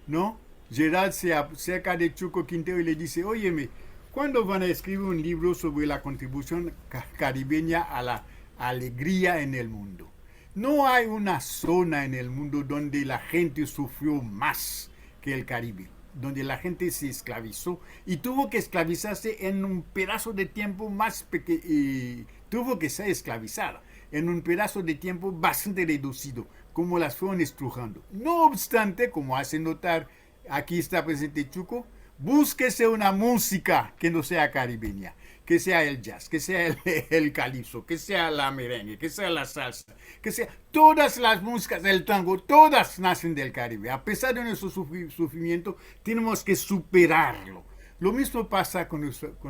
¿no? Gerard se acerca de Chuco Quintero y le dice: óyeme, ¿cuándo van a escribir un libro sobre la contribución caribeña a la alegría en el mundo? No hay una zona en el mundo donde la gente sufrió más que el Caribe, donde la gente se esclavizó y tuvo que esclavizarse en un pedazo de tiempo más pequeño, tuvo que ser esclavizada en un pedazo de tiempo bastante reducido, como las fueron estrujando. No obstante, como hace notar, aquí está presente Chuco, búsquese una música que no sea caribeña, que sea el jazz, que sea el calipso, que sea la merengue, que sea la salsa, que sea todas las músicas del tango, todas nacen del Caribe. A pesar de nuestro sufrimiento, tenemos que superarlo. Lo mismo pasa con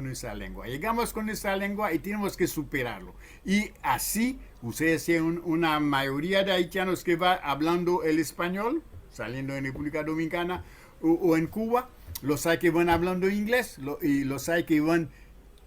esa lengua. Llegamos con esa lengua y tenemos que superarlo. Y así, ustedes tienen una mayoría de haitianos que va hablando el español, saliendo en República Dominicana o en Cuba. Los hay que van hablando inglés y los hay que van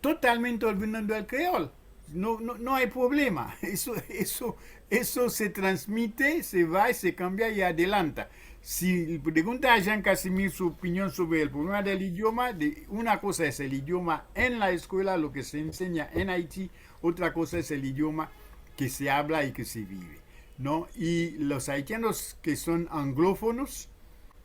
totalmente olvidando el creol. No hay problema. Eso se transmite, se va y se cambia y adelanta. Si pregunta a Jean Casimir su opinión sobre el problema del idioma, una cosa es el idioma en la escuela, lo que se enseña en Haití, otra cosa es el idioma que se habla y que se vive, ¿no? Y los haitianos que son anglófonos,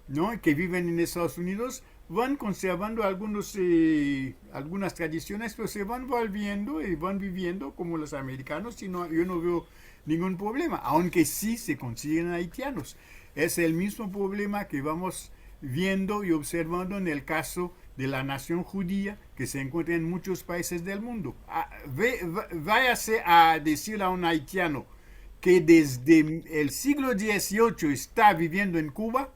¿no?, que viven en Estados Unidos, van conservando algunas tradiciones, pero se van volviendo y van viviendo como los americanos, y yo no veo ningún problema, aunque sí se consiguen haitianos. Es el mismo problema que vamos viendo y observando en el caso de la nación judía que se encuentra en muchos países del mundo. Váyase a decir a un haitiano que desde el siglo XVIII está viviendo en Cuba,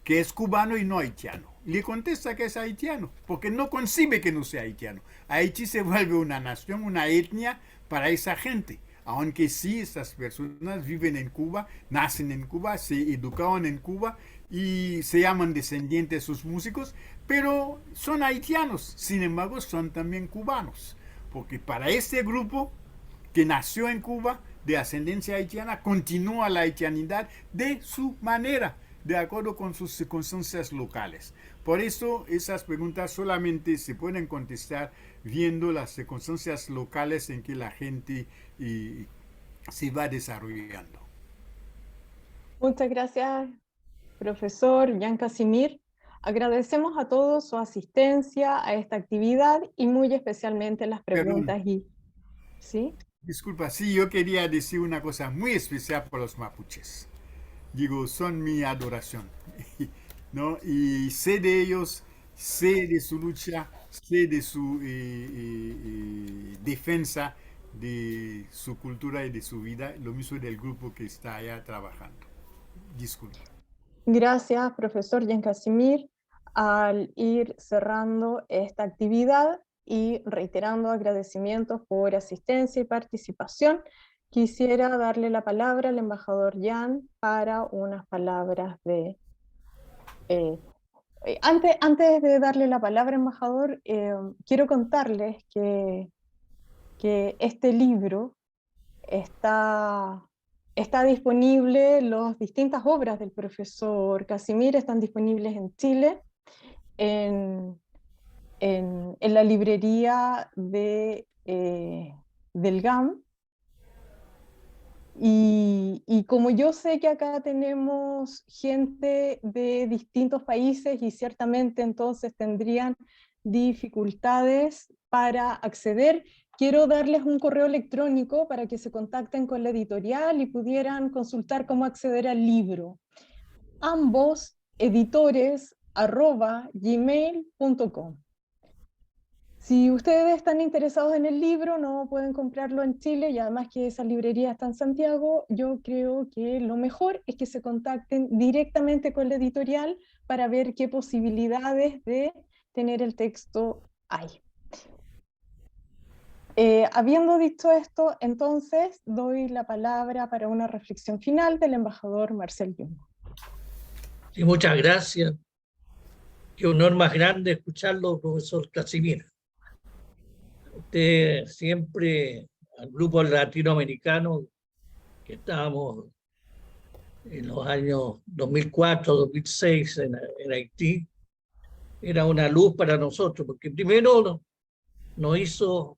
que es cubano y no haitiano. Le contesta que es haitiano, porque no concibe que no sea haitiano. Haití se vuelve una nación, una etnia para esa gente. Aunque sí, estas personas viven en Cuba, nacen en Cuba, se educaron en Cuba y se llaman descendientes de sus músicos, pero son haitianos, sin embargo son también cubanos, porque para este grupo que nació en Cuba de ascendencia haitiana, continúa la haitianidad de su manera, de acuerdo con sus circunstancias locales. Por eso esas preguntas solamente se pueden contestar viendo las circunstancias locales en que la gente se va desarrollando. Muchas gracias, profesor Jean Casimir. Agradecemos a todos su asistencia a esta actividad y muy especialmente las preguntas. ¿Sí? Disculpa, sí, yo quería decir una cosa muy especial por los mapuches. Digo, son mi adoración, ¿no? Y sé de ellos, sé de su lucha, sé de su defensa de su cultura y de su vida, lo mismo del grupo que está allá trabajando. Disculpa. Gracias, profesor Jean Casimir. Al ir cerrando esta actividad y reiterando agradecimientos por asistencia y participación, quisiera darle la palabra al embajador Jan para unas palabras de... Antes de darle la palabra, embajador, quiero contarles que este libro está disponible, las distintas obras del profesor Casimir están disponibles en Chile, en la librería del GAM. Y como yo sé que acá tenemos gente de distintos países y ciertamente entonces tendrían dificultades para acceder, quiero darles un correo electrónico para que se contacten con la editorial y pudieran consultar cómo acceder al libro. Ambos editores@gmail.com. Si ustedes están interesados en el libro, no pueden comprarlo en Chile y además que esa librería está en Santiago, yo creo que lo mejor es que se contacten directamente con la editorial para ver qué posibilidades de tener el texto hay. Habiendo dicho esto, entonces doy la palabra para una reflexión final del embajador Marcel Yungo. Sí, muchas gracias. Qué honor más grande escucharlo, profesor Casimir. Usted siempre, al grupo latinoamericano que estábamos en los años 2004, 2006 en Haití, era una luz para nosotros, porque primero nos hizo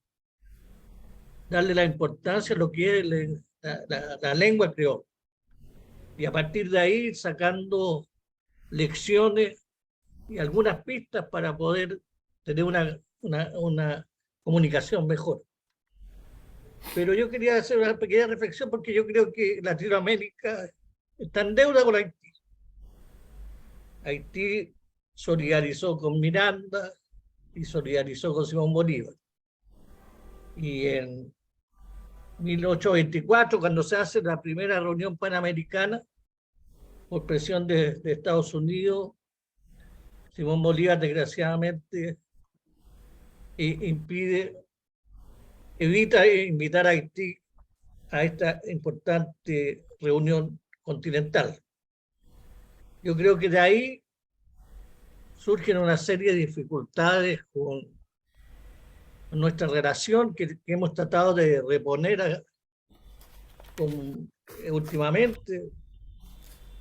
darle la importancia a lo que es la lengua creola. Y a partir de ahí sacando lecciones y algunas pistas para poder tener una comunicación mejor. Pero yo quería hacer una pequeña reflexión porque yo creo que Latinoamérica está en deuda con Haití. Haití solidarizó con Miranda y solidarizó con Simón Bolívar. Y en 1824, cuando se hace la primera reunión panamericana, por presión de Estados Unidos, Simón Bolívar desgraciadamente evita invitar a Haití a esta importante reunión continental. Yo creo que de ahí surgen una serie de dificultades con nuestra relación que hemos tratado de reponer últimamente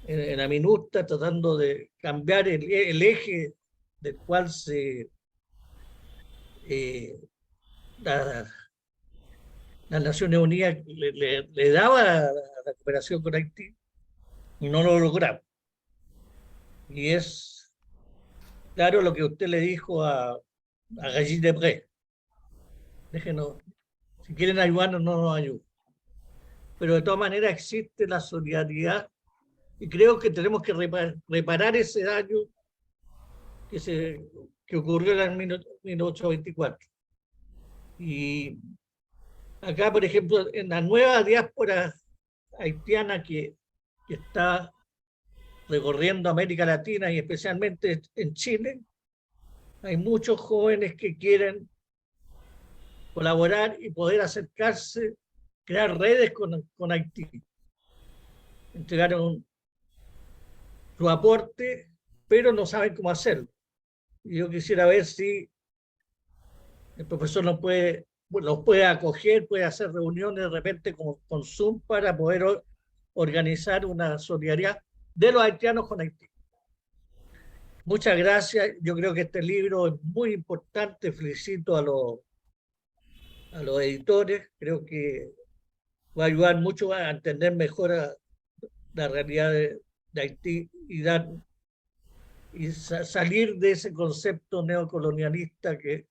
en la minuta, tratando de cambiar el eje del cual las Naciones Unidas le daba la cooperación con Haití, y no lo logramos. Y es claro lo que usted le dijo a Régis Debray: déjenos, si quieren ayudarnos, no nos ayuden. Pero de todas maneras existe la solidaridad, y creo que tenemos que reparar ese daño que ocurrió en 1824. Y acá, por ejemplo, en la nueva diáspora haitiana que está recorriendo América Latina y especialmente en Chile, hay muchos jóvenes que quieren colaborar y poder acercarse, crear redes con Haití. Entregaron su aporte, pero no saben cómo hacerlo. Y yo quisiera ver si el profesor los puede acoger, puede hacer reuniones de repente con Zoom para poder organizar una solidaridad de los haitianos con Haití. Muchas gracias. Yo creo que este libro es muy importante. Felicito a los editores. Creo que va a ayudar mucho a entender mejor la realidad de Haití y salir de ese concepto neocolonialista que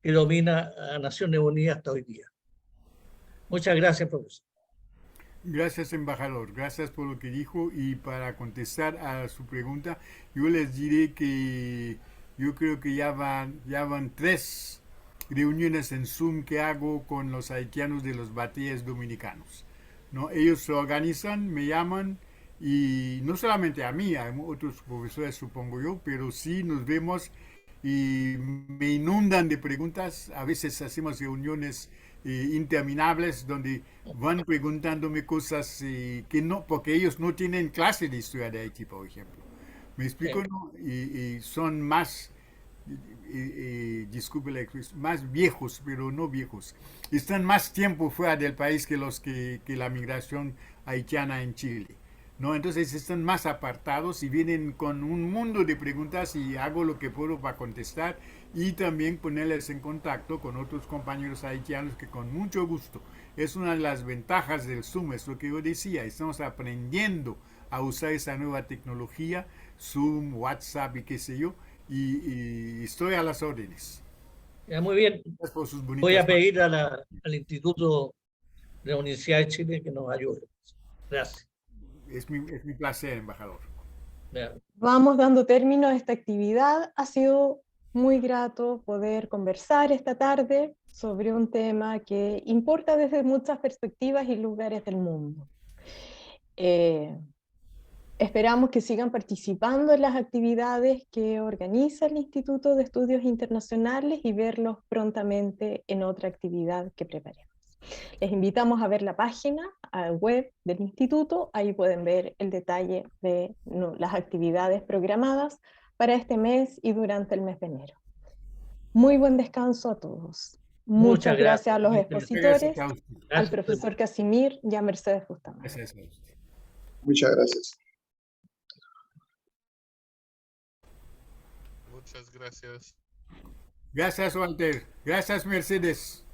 domina a Naciones Unidas hasta hoy día. Muchas gracias, profesor. Gracias, embajador. Gracias por lo que dijo. Y para contestar a su pregunta, yo les diré que yo creo que ya van 3 reuniones en Zoom que hago con los haitianos de los batalles dominicanos, ¿no? Ellos se organizan, me llaman, y no solamente a mí, a otros profesores supongo yo, pero sí nos vemos y me inundan de preguntas. A veces hacemos reuniones interminables donde van preguntándome cosas que no, porque ellos no tienen clase de historia de Haití, por ejemplo. ¿Me explico? ¿No? Y son más, disculpe la expresión, más viejos, pero no viejos. Están más tiempo fuera del país que la migración haitiana en Chile, ¿no? Entonces están más apartados y vienen con un mundo de preguntas, y hago lo que puedo para contestar y también ponerles en contacto con otros compañeros haitianos que con mucho gusto. Es una de las ventajas del Zoom, es lo que yo decía, estamos aprendiendo a usar esa nueva tecnología, Zoom, WhatsApp y qué sé yo, y estoy a las órdenes. Ya, muy bien. Voy a pedir al Instituto de la Universidad de Chile que nos ayude. Gracias. Es mi placer, embajador. Vamos dando término a esta actividad. Ha sido muy grato poder conversar esta tarde sobre un tema que importa desde muchas perspectivas y lugares del mundo. Esperamos que sigan participando en las actividades que organiza el Instituto de Estudios Internacionales y verlos prontamente en otra actividad que preparemos. Les invitamos a ver la página web del instituto. Ahí pueden ver el detalle de las actividades programadas para este mes y durante el mes de enero. Muy buen descanso a todos. Muchas gracias a los expositores, al profesor Casimir y a Mercedes Bustamante. Muchas gracias. Muchas gracias. Gracias, Walter. Gracias, Mercedes.